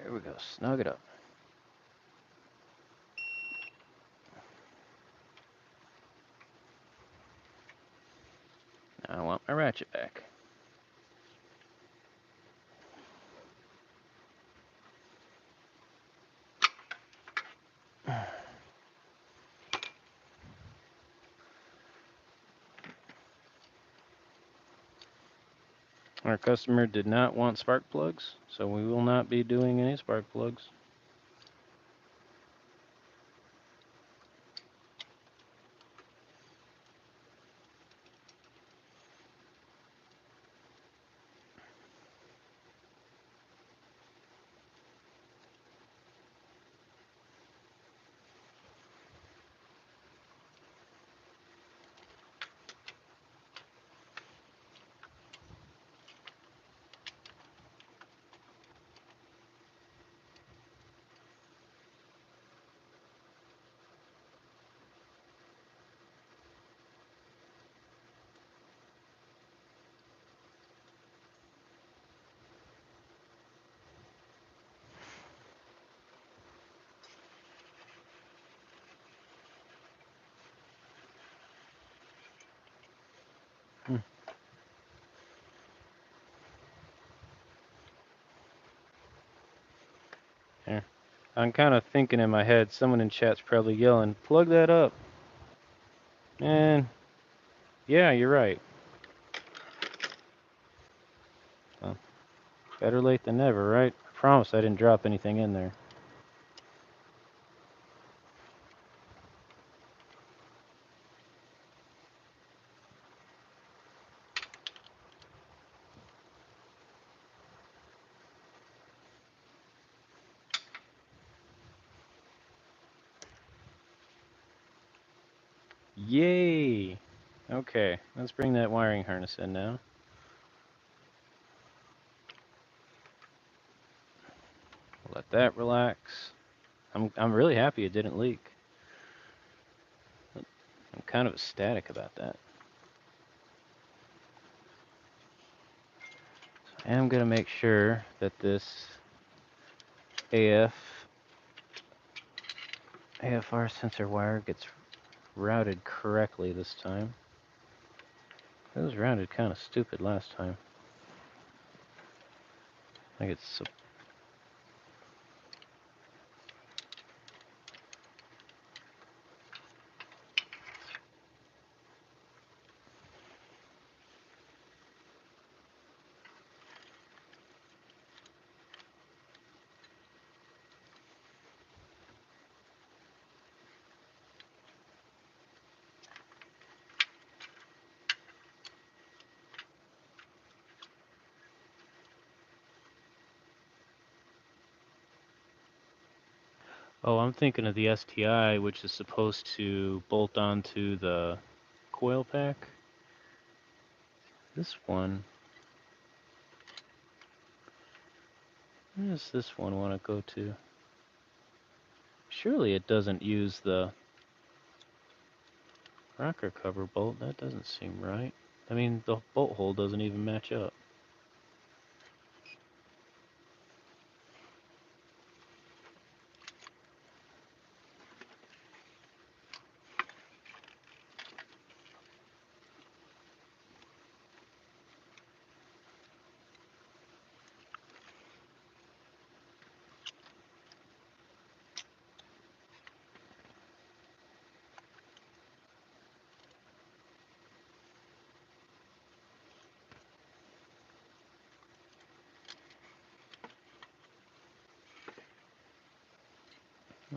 There we go, snug it up. Now I want my ratchet back. Our customer did not want spark plugs, so we will not be doing any spark plugs. There. I'm kind of thinking in my head, someone in chat's probably yelling, plug that up. And yeah, you're right. Well, better late than never, right? I promise I didn't drop anything in there. Yay! Okay, let's bring that wiring harness in now. Let that relax. I'm really happy it didn't leak. I'm kind of ecstatic about that. I am going to make sure that this AFR sensor wire gets routed correctly this time. It was routed kind of stupid last time. I think it's... Oh, I'm thinking of the STI, which is supposed to bolt onto the coil pack. This one... Where does this one want to go to? Surely it doesn't use the rocker cover bolt. That doesn't seem right. I mean, the bolt hole doesn't even match up.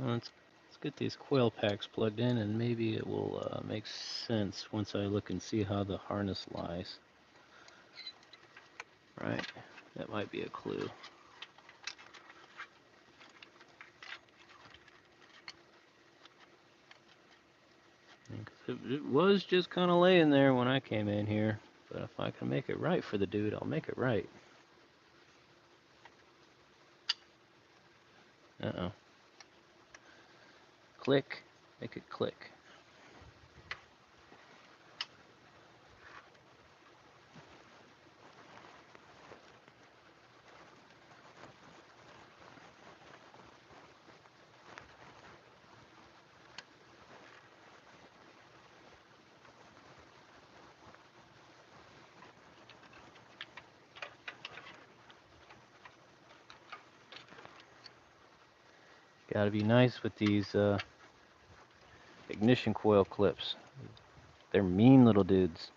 Let's get these coil packs plugged in, and maybe it will make sense once I look and see how the harness lies. Right, that might be a clue. It was just kind of laying there when I came in here, but if I can make it right for the dude, I'll make it right. Uh-oh. Click. Make it click. Gotta be nice with these ignition coil clips. They're mean little dudes.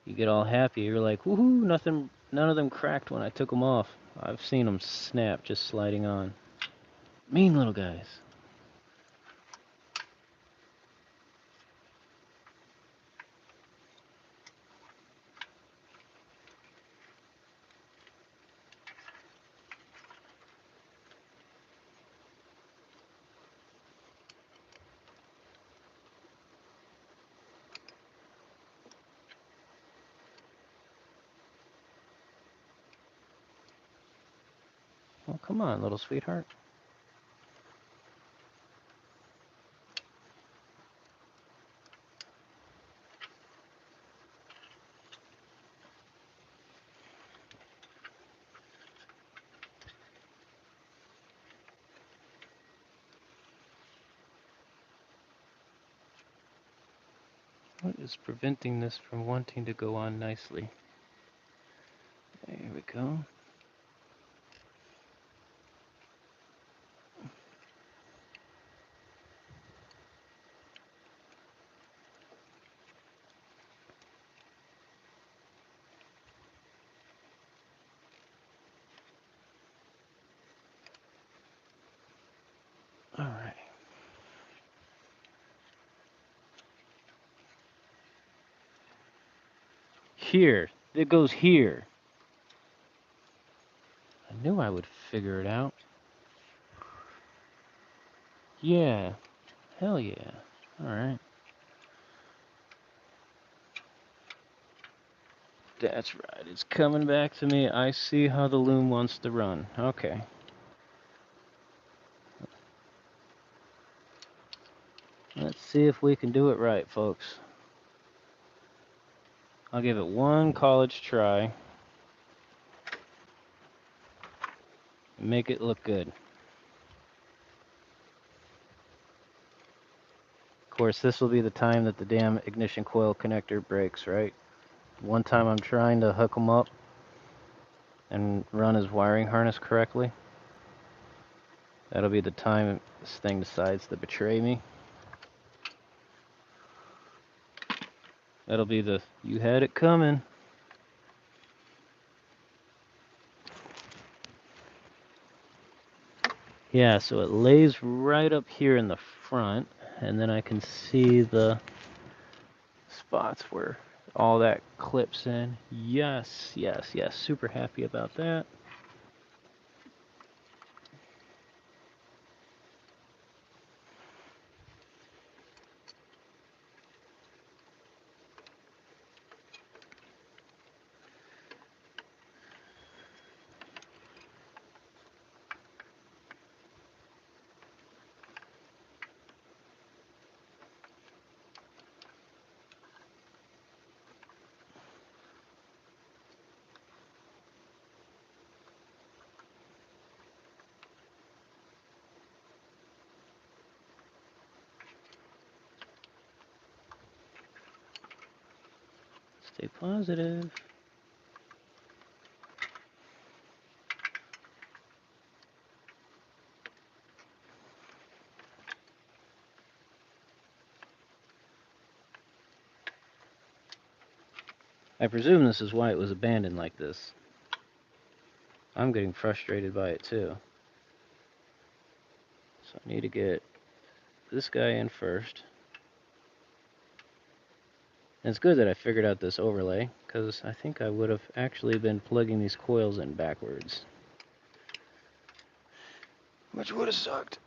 You get all happy, you're like, woohoo, none of them cracked when I took them off. I've seen them snap just sliding on. Mean little guys. Well, come on, little sweetheart. What is preventing this from wanting to go on nicely? There we go. All right. Here. It goes here. I knew I would figure it out. Yeah. Hell yeah. All right. That's right. It's coming back to me. I see how the loom wants to run. Okay. Let's see if we can do it right, folks. I'll give it one college try. Make it look good. Of course, this will be the time that the damn ignition coil connector breaks, right? One time I'm trying to hook them up and run his wiring harness correctly. That'll be the time this thing decides to betray me. That'll be the, you had it coming. Yeah, so it lays right up here in the front, and then I can see the spots where all that clips in. Yes, yes, yes, super happy about that. Stay positive. I presume this is why it was abandoned like this. I'm getting frustrated by it too. So I need to get this guy in first. And it's good that I figured out this overlay, because I think I would have actually been plugging these coils in backwards, which would have sucked.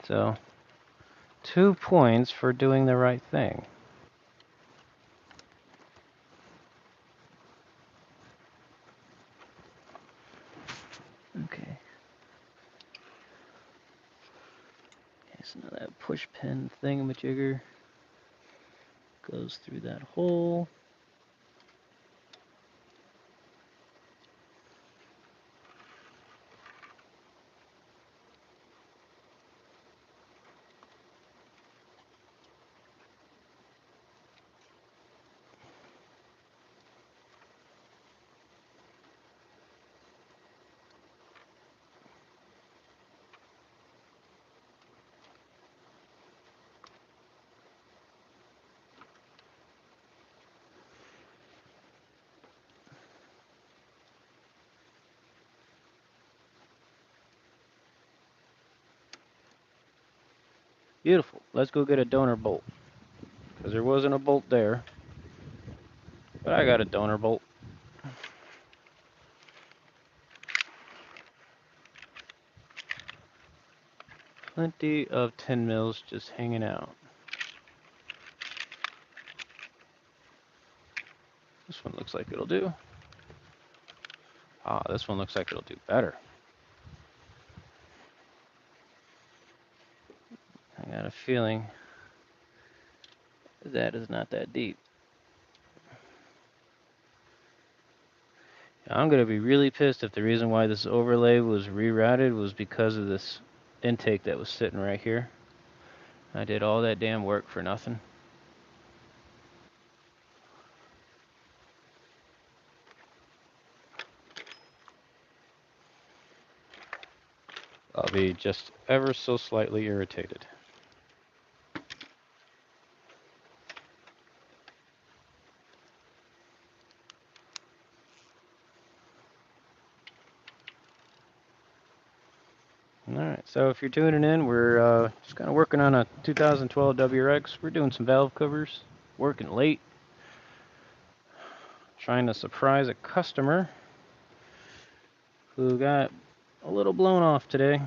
So, 2 points for doing the right thing. Okay. So now that push pin thingamajigger goes through that hole. Beautiful. Let's go get a donor bolt, because there wasn't a bolt there, but I got a donor bolt. Plenty of 10 mils just hanging out. This one looks like it'll do. Ah, this one looks like it'll do better. I got a feeling that is not that deep. I'm going to be really pissed if the reason why this overlay was rerouted was because of this intake that was sitting right here. I did all that damn work for nothing. I'll be just ever so slightly irritated. Alright, so if you're tuning in, we're just kind of working on a 2012 WRX. We're doing some valve covers, working late, trying to surprise a customer who got a little blown off today.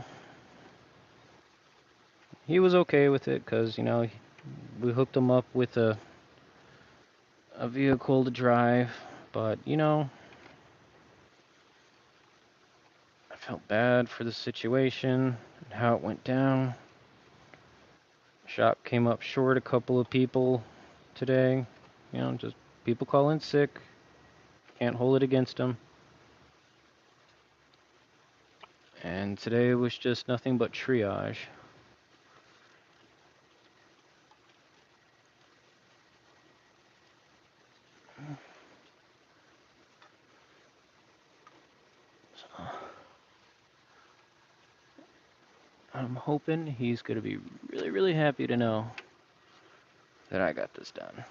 He was okay with it because, you know, we hooked him up with a vehicle to drive, but, you know, I felt bad for the situation and how it went down. Shop came up short a couple of people today, you know, just people call in sick, can't hold it against them. And today was just nothing but triage. So, I'm hoping he's going to be really, really happy to know that I got this done.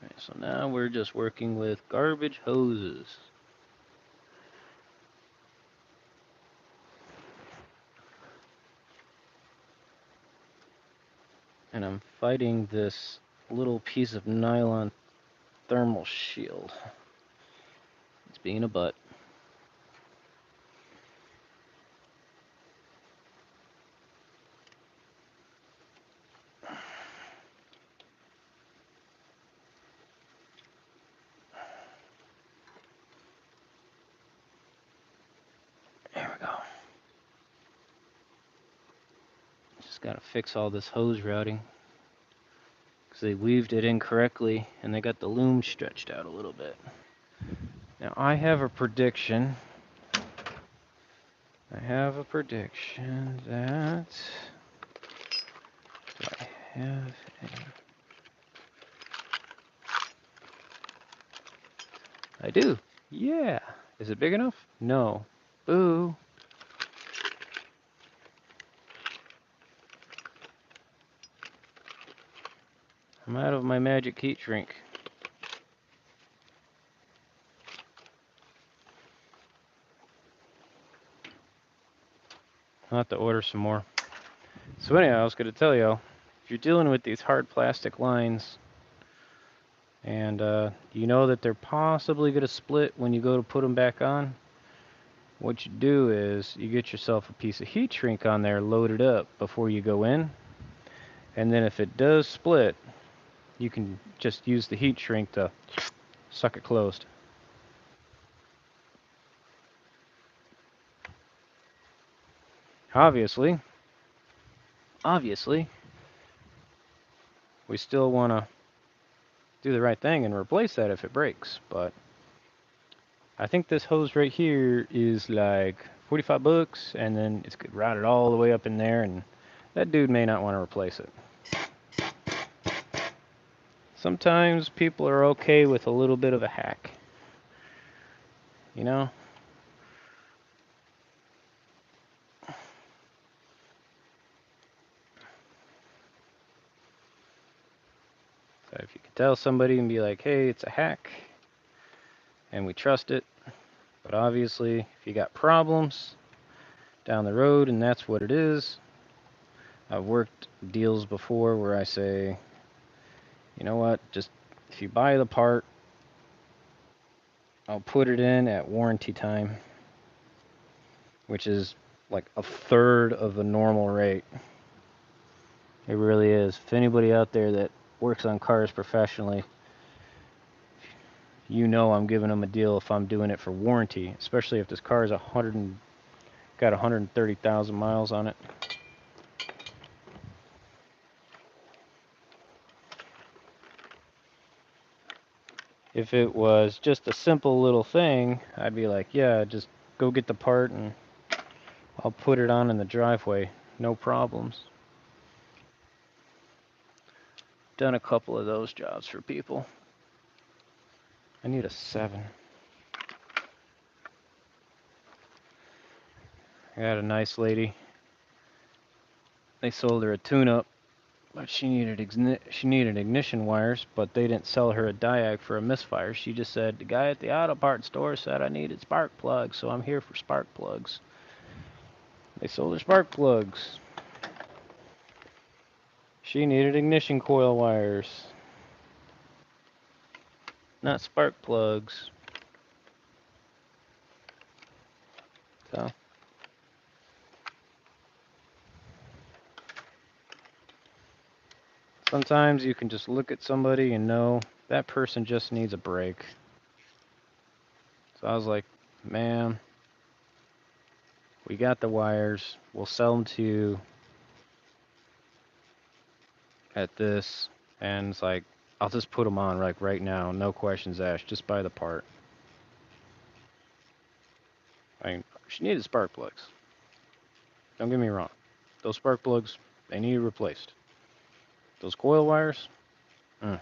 Alright, so now we're just working with garbage hoses. And I'm fighting this little piece of nylon thermal shield. It's being a butt. There we go. Just gotta fix all this hose routing, because they weaved it incorrectly and they got the loom stretched out a little bit. Now I have a prediction I have a prediction that... Do I have any? I do. Yeah. Is it big enough? No. Boo. I'm out of my magic heat shrink. I'll have to order some more. So anyhow, I was going to tell you, if you're dealing with these hard plastic lines, and you know that they're possibly going to split when you go to put them back on, what you do is you get yourself a piece of heat shrink on there loaded up before you go in, and then if it does split, you can just use the heat shrink to suck it closed. Obviously, we still want to do the right thing and replace that if it breaks, but I think this hose right here is like 45 bucks, and then it's routed all the way up in there, and that dude may not want to replace it. Sometimes people are okay with a little bit of a hack, you know? So if you can tell somebody and be like, hey, it's a hack, and we trust it, but obviously if you got problems down the road and that's what it is, I've worked deals before where I say, you know what, just if you buy the part, I'll put it in at warranty time, which is like a third of the normal rate. It really is. If anybody out there that works on cars professionally, you know I'm giving them a deal if I'm doing it for warranty, especially if this car is got 130,000 miles on it. If it was just a simple little thing, I'd be like, yeah, just go get the part and I'll put it on in the driveway. No problems. Done a couple of those jobs for people. I need a 7. I got a nice lady. They sold her a tune-up, but she needed ignition wires, but they didn't sell her a diag for a misfire. She just said, the guy at the auto parts store said I needed spark plugs, so I'm here for spark plugs. They sold her spark plugs. She needed ignition coil wires, not spark plugs. So sometimes you can just look at somebody and know that person just needs a break. So I was like, ma'am, we got the wires. We'll sell them to you at this. And it's like, I'll just put them on like right now. No questions asked. Just buy the part. I mean, she needed spark plugs. Don't get me wrong. Those spark plugs, they need replaced. Those coil wires, mm.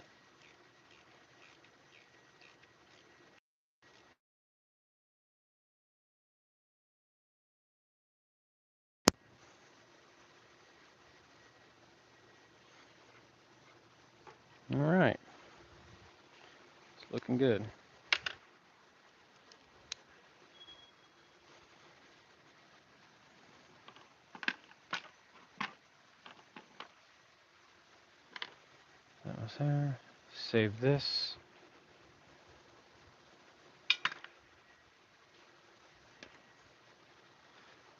All right. It's looking good. That was there. Save this.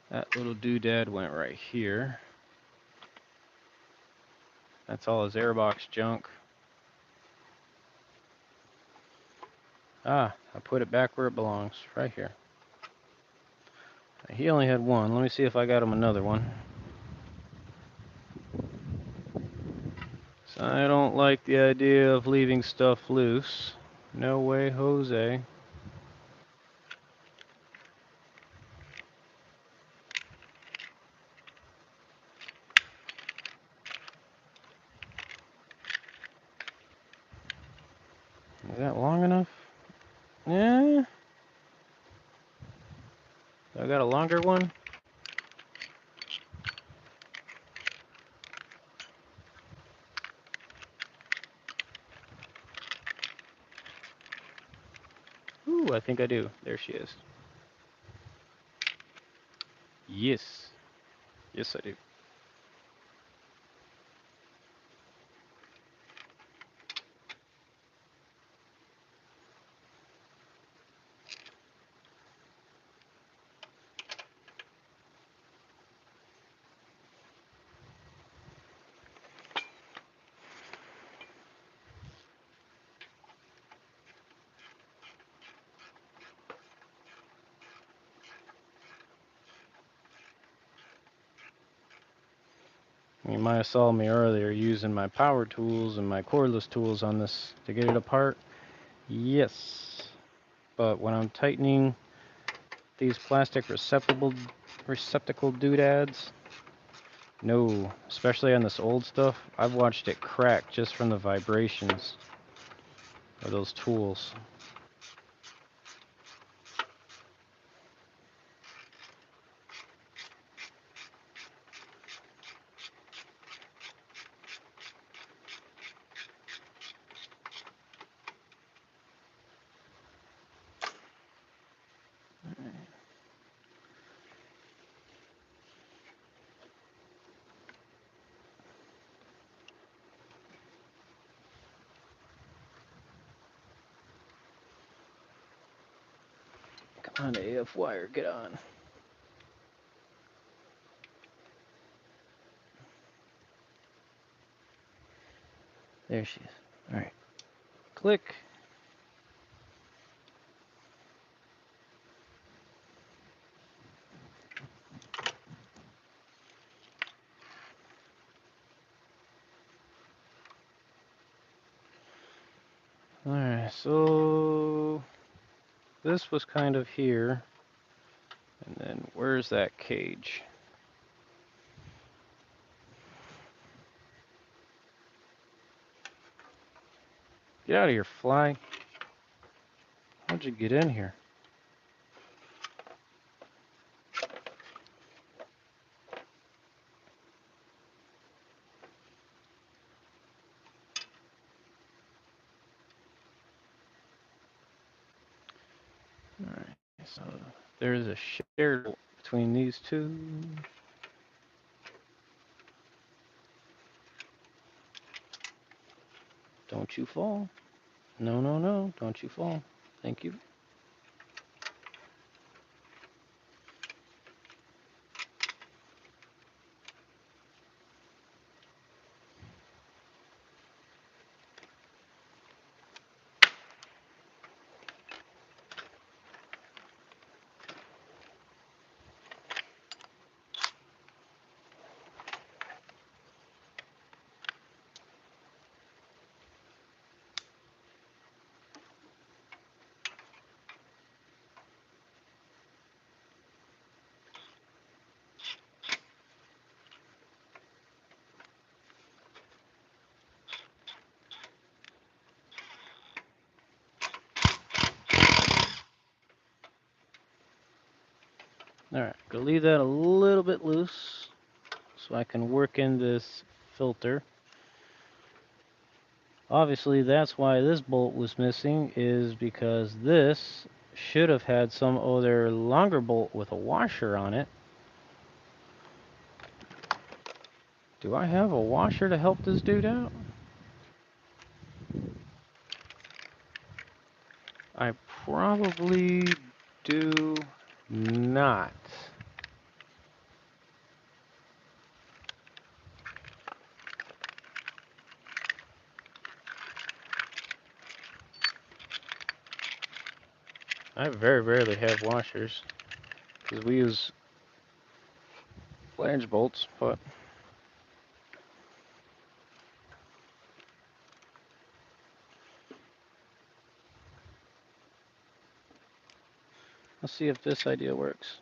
That little doodad went right here. That's all his airbox junk. Ah, I put it back where it belongs, right here. He only had one. Let me see if I got him another one. So I don't like the idea of leaving stuff loose. No way, Jose. Is that long enough? Yeah. I got a longer one. Ooh, I think I do. There she is. Yes. Yes, I do. You might have saw me earlier using my power tools and my cordless tools on this to get it apart. Yes. But when I'm tightening these plastic receptacle doodads, no, especially on this old stuff, I've watched it crack just from the vibrations of those tools. Come on, AF wire, get on. There she is. All right, click. All right, so this was kind of here, and then where's that cage? Get out of here, fly. How'd you get in here? All right, so there's a shared bolt between these two. Don't you fall. No, no, no, don't you fall. Thank you. Alright, gonna leave that a little bit loose so I can work in this filter. Obviously, that's why this bolt was missing, is because this should have had some other longer bolt with a washer on it. Do I have a washer to help this dude out? I probably do not. I very rarely have washers because we use flange bolts, but let's see if this idea works.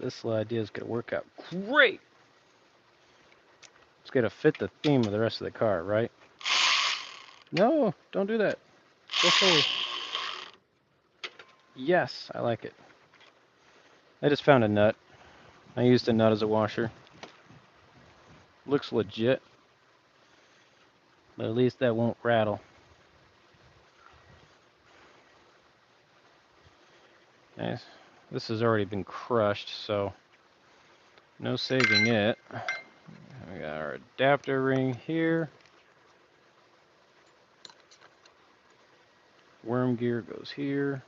this little idea is going to work out great. It's going to fit the theme of the rest of the car, right? No, don't do that. Go forward. Yes, I like it. I just found a nut. I used a nut as a washer. Looks legit, but at least that won't rattle. Nice. This has already been crushed, so no saving it. We got our adapter ring here. Worm gear goes here.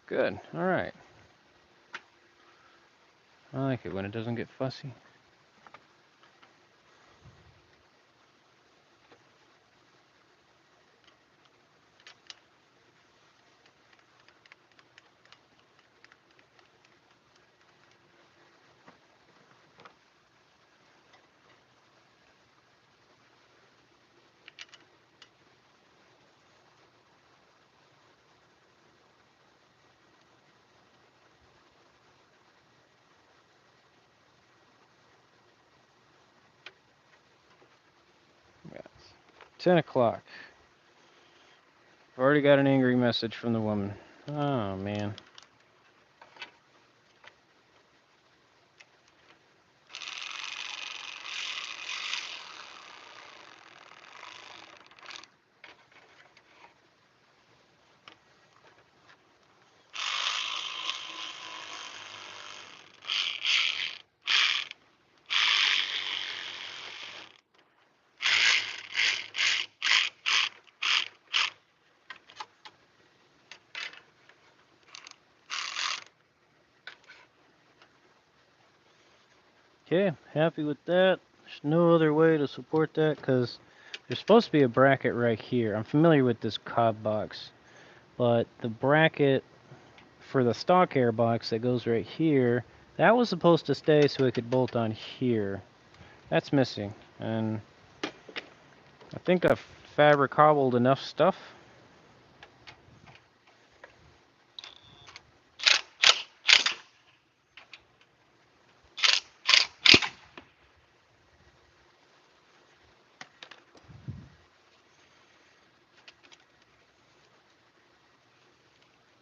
Good. All right. I like it when it doesn't get fussy. Yes. 10 o'clock. I've already got an angry message from the woman. Oh, man. Okay, happy with that. There's no other way to support that because there's supposed to be a bracket right here. I'm familiar with this cob box, but the bracket for the stock air box that goes right here, that was supposed to stay so it could bolt on here. That's missing, and I think I've fabric hobbled enough stuff.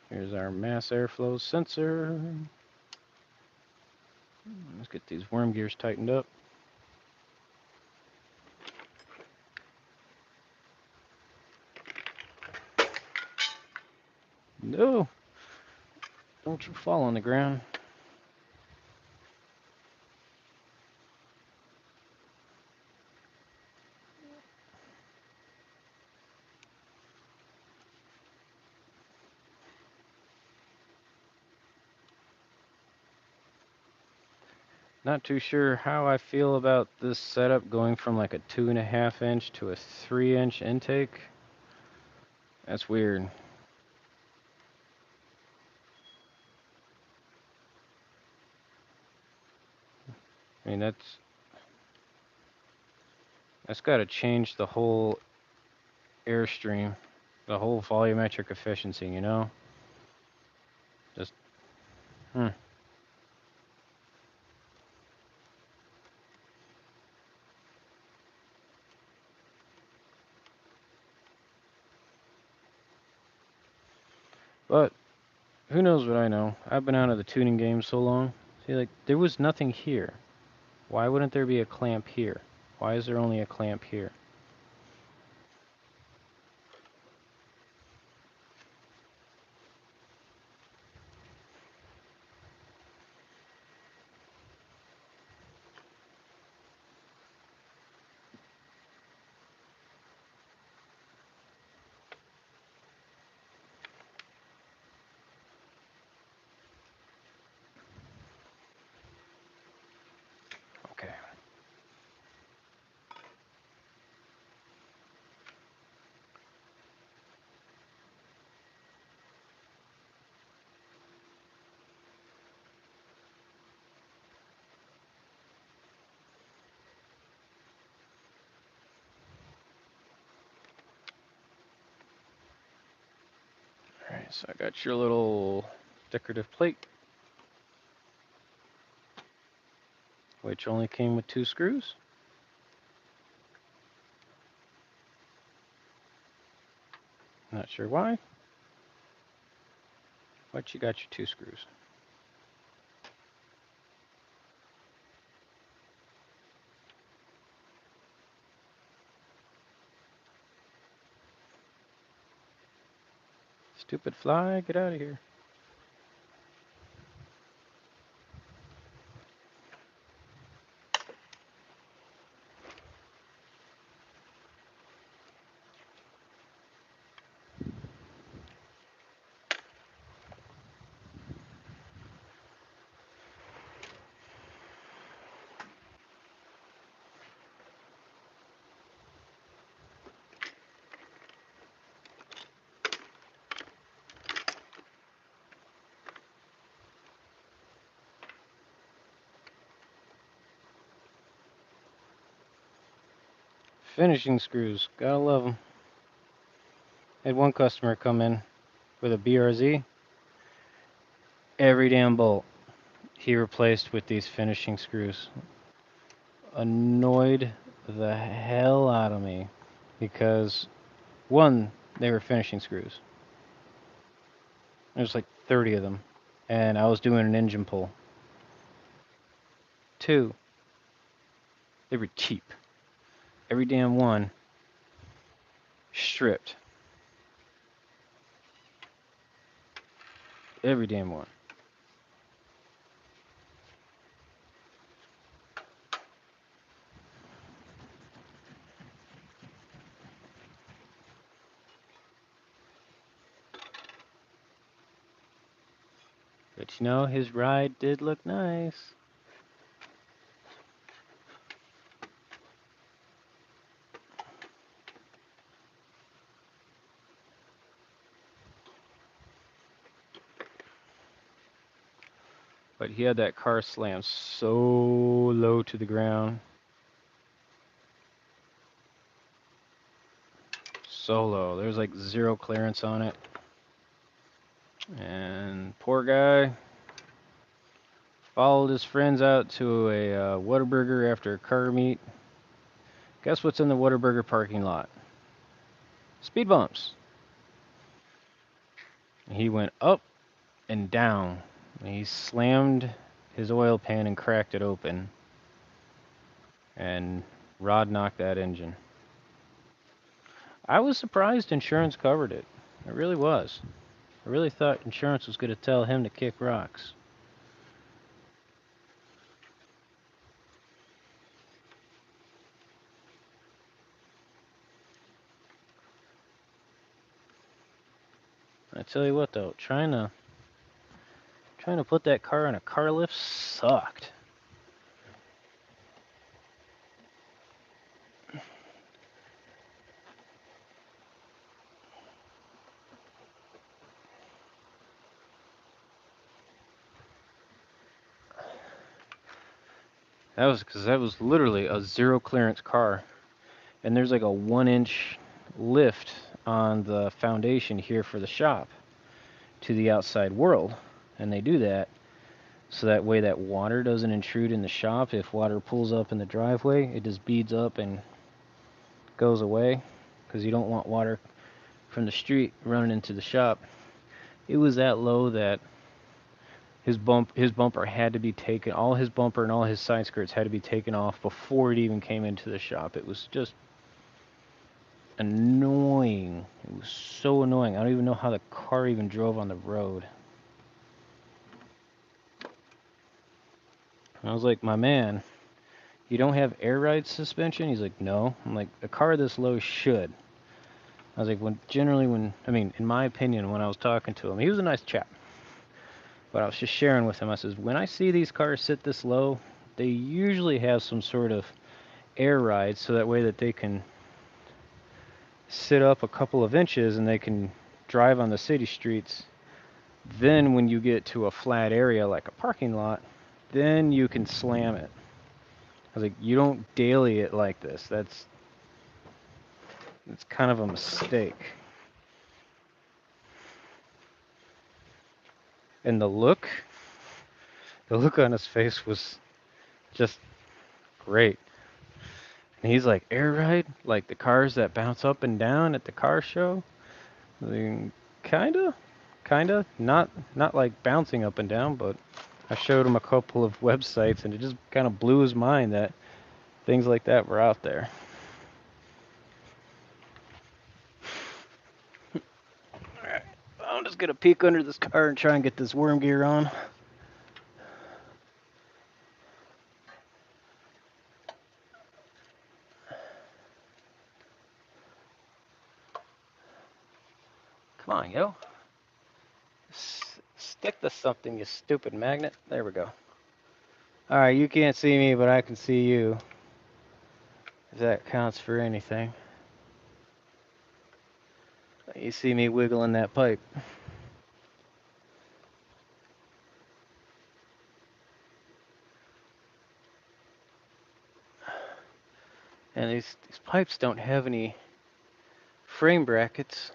Here's our mass airflow sensor. Let's get these worm gears tightened up. No! Don't you fall on the ground. Not too sure how I feel about this setup going from like a 2.5 inch to a 3-inch intake. That's weird. I mean, that's got to change the whole airstream, the whole volumetric efficiency, you know? Just, hmm. But who knows what I know? I've been out of the tuning game so long. See, like, there was nothing here. Why wouldn't there be a clamp here? Why is there only a clamp here? Okay. So I got your little decorative plate, which only came with 2 screws. Not sure why, but you got your 2 screws. Stupid fly, get out of here. Finishing screws, gotta love them. Had one customer come in with a BRZ. Every damn bolt he replaced with these finishing screws. Annoyed the hell out of me because, one, they were finishing screws. There's like 30 of them, and I was doing an engine pull. 2, they were cheap. Every damn one stripped. Every damn one. But you know, his ride did look nice. But he had that car slammed so low to the ground. So low. There's like 0 clearance on it. And poor guy followed his friends out to a Whataburger after a car meet. Guess what's in the Whataburger parking lot? Speed bumps. He went up and down. He slammed his oil pan and cracked it open. And Rod knocked that engine. I was surprised insurance covered it. I really was. I really thought insurance was going to tell him to kick rocks. I tell you what though, trying to put that car on a car lift sucked. That was because that was literally a 0 clearance car, and there's like a 1-inch lift on the foundation here for the shop to the outside world, and they do that so that way that water doesn't intrude in the shop. If water pulls up in the driveway, it just beads up and goes away, because you don't want water from the street running into the shop. It was that low that his bumper had to be taken, all his bumper and all his side skirts had to be taken off before it even came into the shop. It was just annoying. It was so annoying. I don't even know how the car even drove on the road. And I was like, my man, you don't have air ride suspension? He's like, no. I'm like, a car this low should. I was like, in my opinion, when I was talking to him, he was a nice chap. But I was just sharing with him, I says, when I see these cars sit this low, they usually have some sort of air ride so that way that they can sit up a couple of inches and they can drive on the city streets. Then when you get to a flat area like a parking lot, then you can slam it. I was like, you don't daily it like this. That's kind of a mistake. And the look on his face was just great. And he's like, air ride? Like the cars that bounce up and down at the car show? I mean, kinda. Not like bouncing up and down, but I showed him a couple of websites and it just kind of blew his mind that things like that were out there. Alright, I'm just gonna peek under this car and try and get this worm gear on. Come on, yo. Stick to something, you stupid magnet. There we go. Alright, you can't see me, but I can see you. If that counts for anything. You see me wiggling that pipe. And these pipes don't have any frame brackets.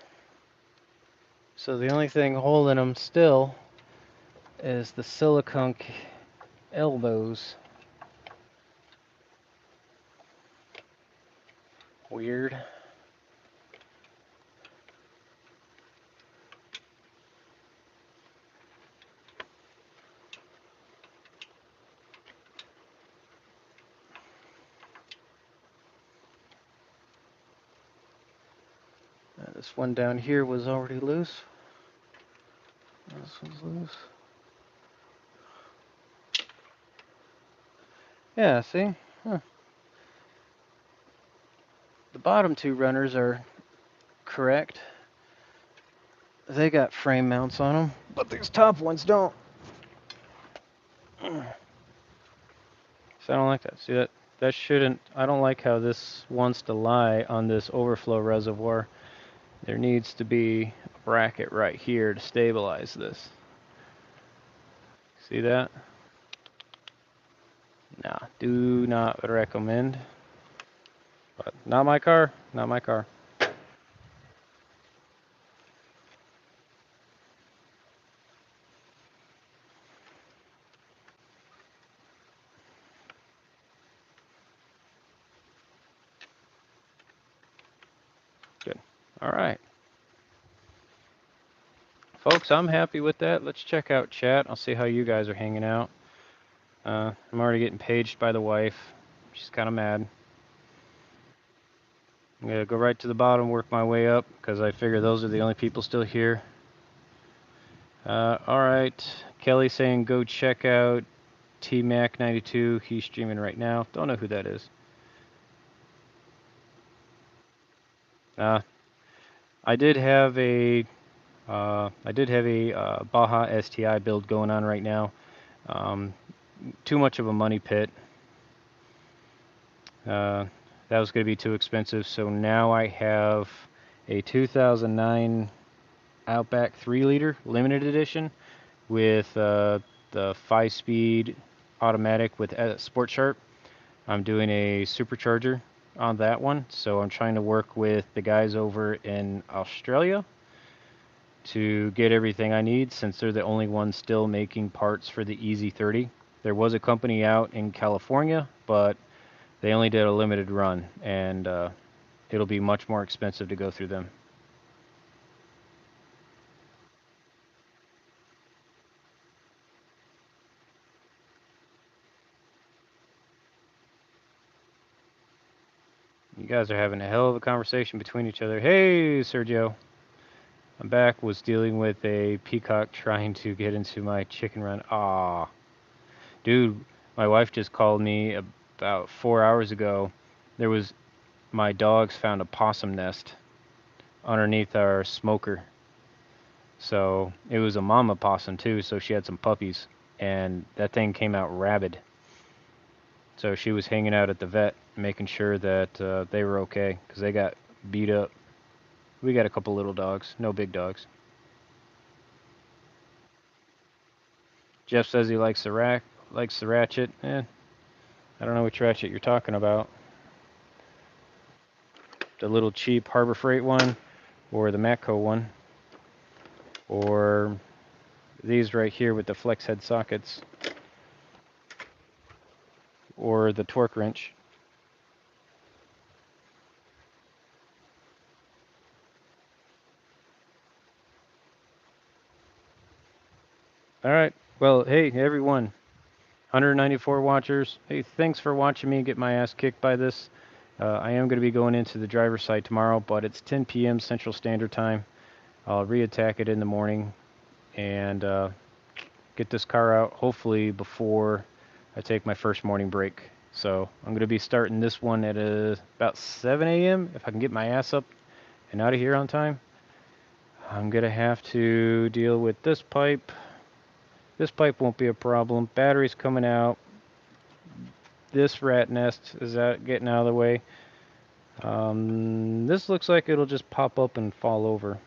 So the only thing holding them still is the silicone elbows. Weird. This one down here was already loose. This one's loose. Yeah, see? Huh. The bottom two runners are correct. They got frame mounts on them, but these top ones don't. So I don't like that. See that? That shouldn't. I don't like how this wants to lie on this overflow reservoir. There needs to be a bracket right here to stabilize this. See that? Nah, do not recommend. But not my car. Not my car. Good. All right. Folks, I'm happy with that. Let's check out chat. I'll see how you guys are hanging out. I'm already getting paged by the wife. She's kind of mad. I'm going to go right to the bottom, work my way up, because I figure those are the only people still here. All right. Kelly saying go check out TMac92. He's streaming right now. Don't know who that is. I did have a Baja STI build going on right now. Too much of a money pit. That was going to be too expensive, so now I have a 2009 Outback 3-liter limited edition with the 5-speed automatic with Sport Sharp. I'm doing a supercharger on that one, so I'm trying to work with the guys over in Australia to get everything I need, since they're the only ones still making parts for the EZ30. There was a company out in California, but they only did a limited run, and it'll be much more expensive to go through them. You guys are having a hell of a conversation between each other. Hey, Sergio. I'm back. Was dealing with a peacock trying to get into my chicken run. Aw. Dude, my wife just called me about 4 hours ago. My dogs found a possum nest underneath our smoker. So it was a mama possum too, so she had some puppies, and that thing came out rabid. So she was hanging out at the vet, making sure that they were okay, because they got beat up. We got a couple little dogs, no big dogs. Jeff says he likes the ratchet. I don't know which ratchet you're talking about. The little cheap Harbor Freight one, or the Matco one, or these right here with the flex head sockets or the torque wrench. All right. Well, hey everyone, 194 watchers. Hey, thanks for watching me get my ass kicked by this. I am going to be going into the driver's side tomorrow, but it's 10 p.m. Central Standard Time. I'll reattack it in the morning and get this car out hopefully before I take my first morning break. So I'm going to be starting this one at about 7 a.m. if I can get my ass up and out of here on time. I'm going to have to deal with this pipe. This pipe won't be a problem. Battery's coming out. This rat nest is out, getting out of the way. This looks like it'll just pop up and fall over.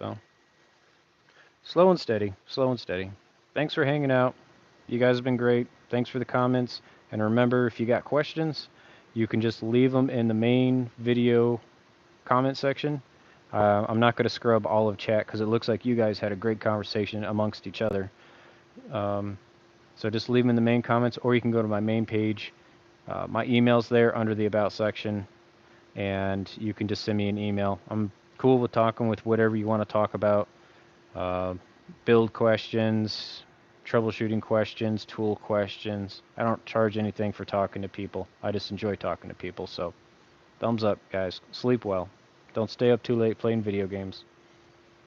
So slow and steady, slow and steady. Thanks for hanging out. You guys have been great. Thanks for the comments. And remember, if you got questions, you can just leave them in the main video comment section. I'm not going to scrub all of chat because it looks like you guys had a great conversation amongst each other. So just leave them in the main comments, or you can go to my main page. My email's there under the About section, and you can just send me an email. I'm cool with talking with whatever you want to talk about. Build questions, troubleshooting questions, tool questions. I don't charge anything for talking to people. I just enjoy talking to people. So thumbs up, guys. Sleep well. Don't stay up too late playing video games.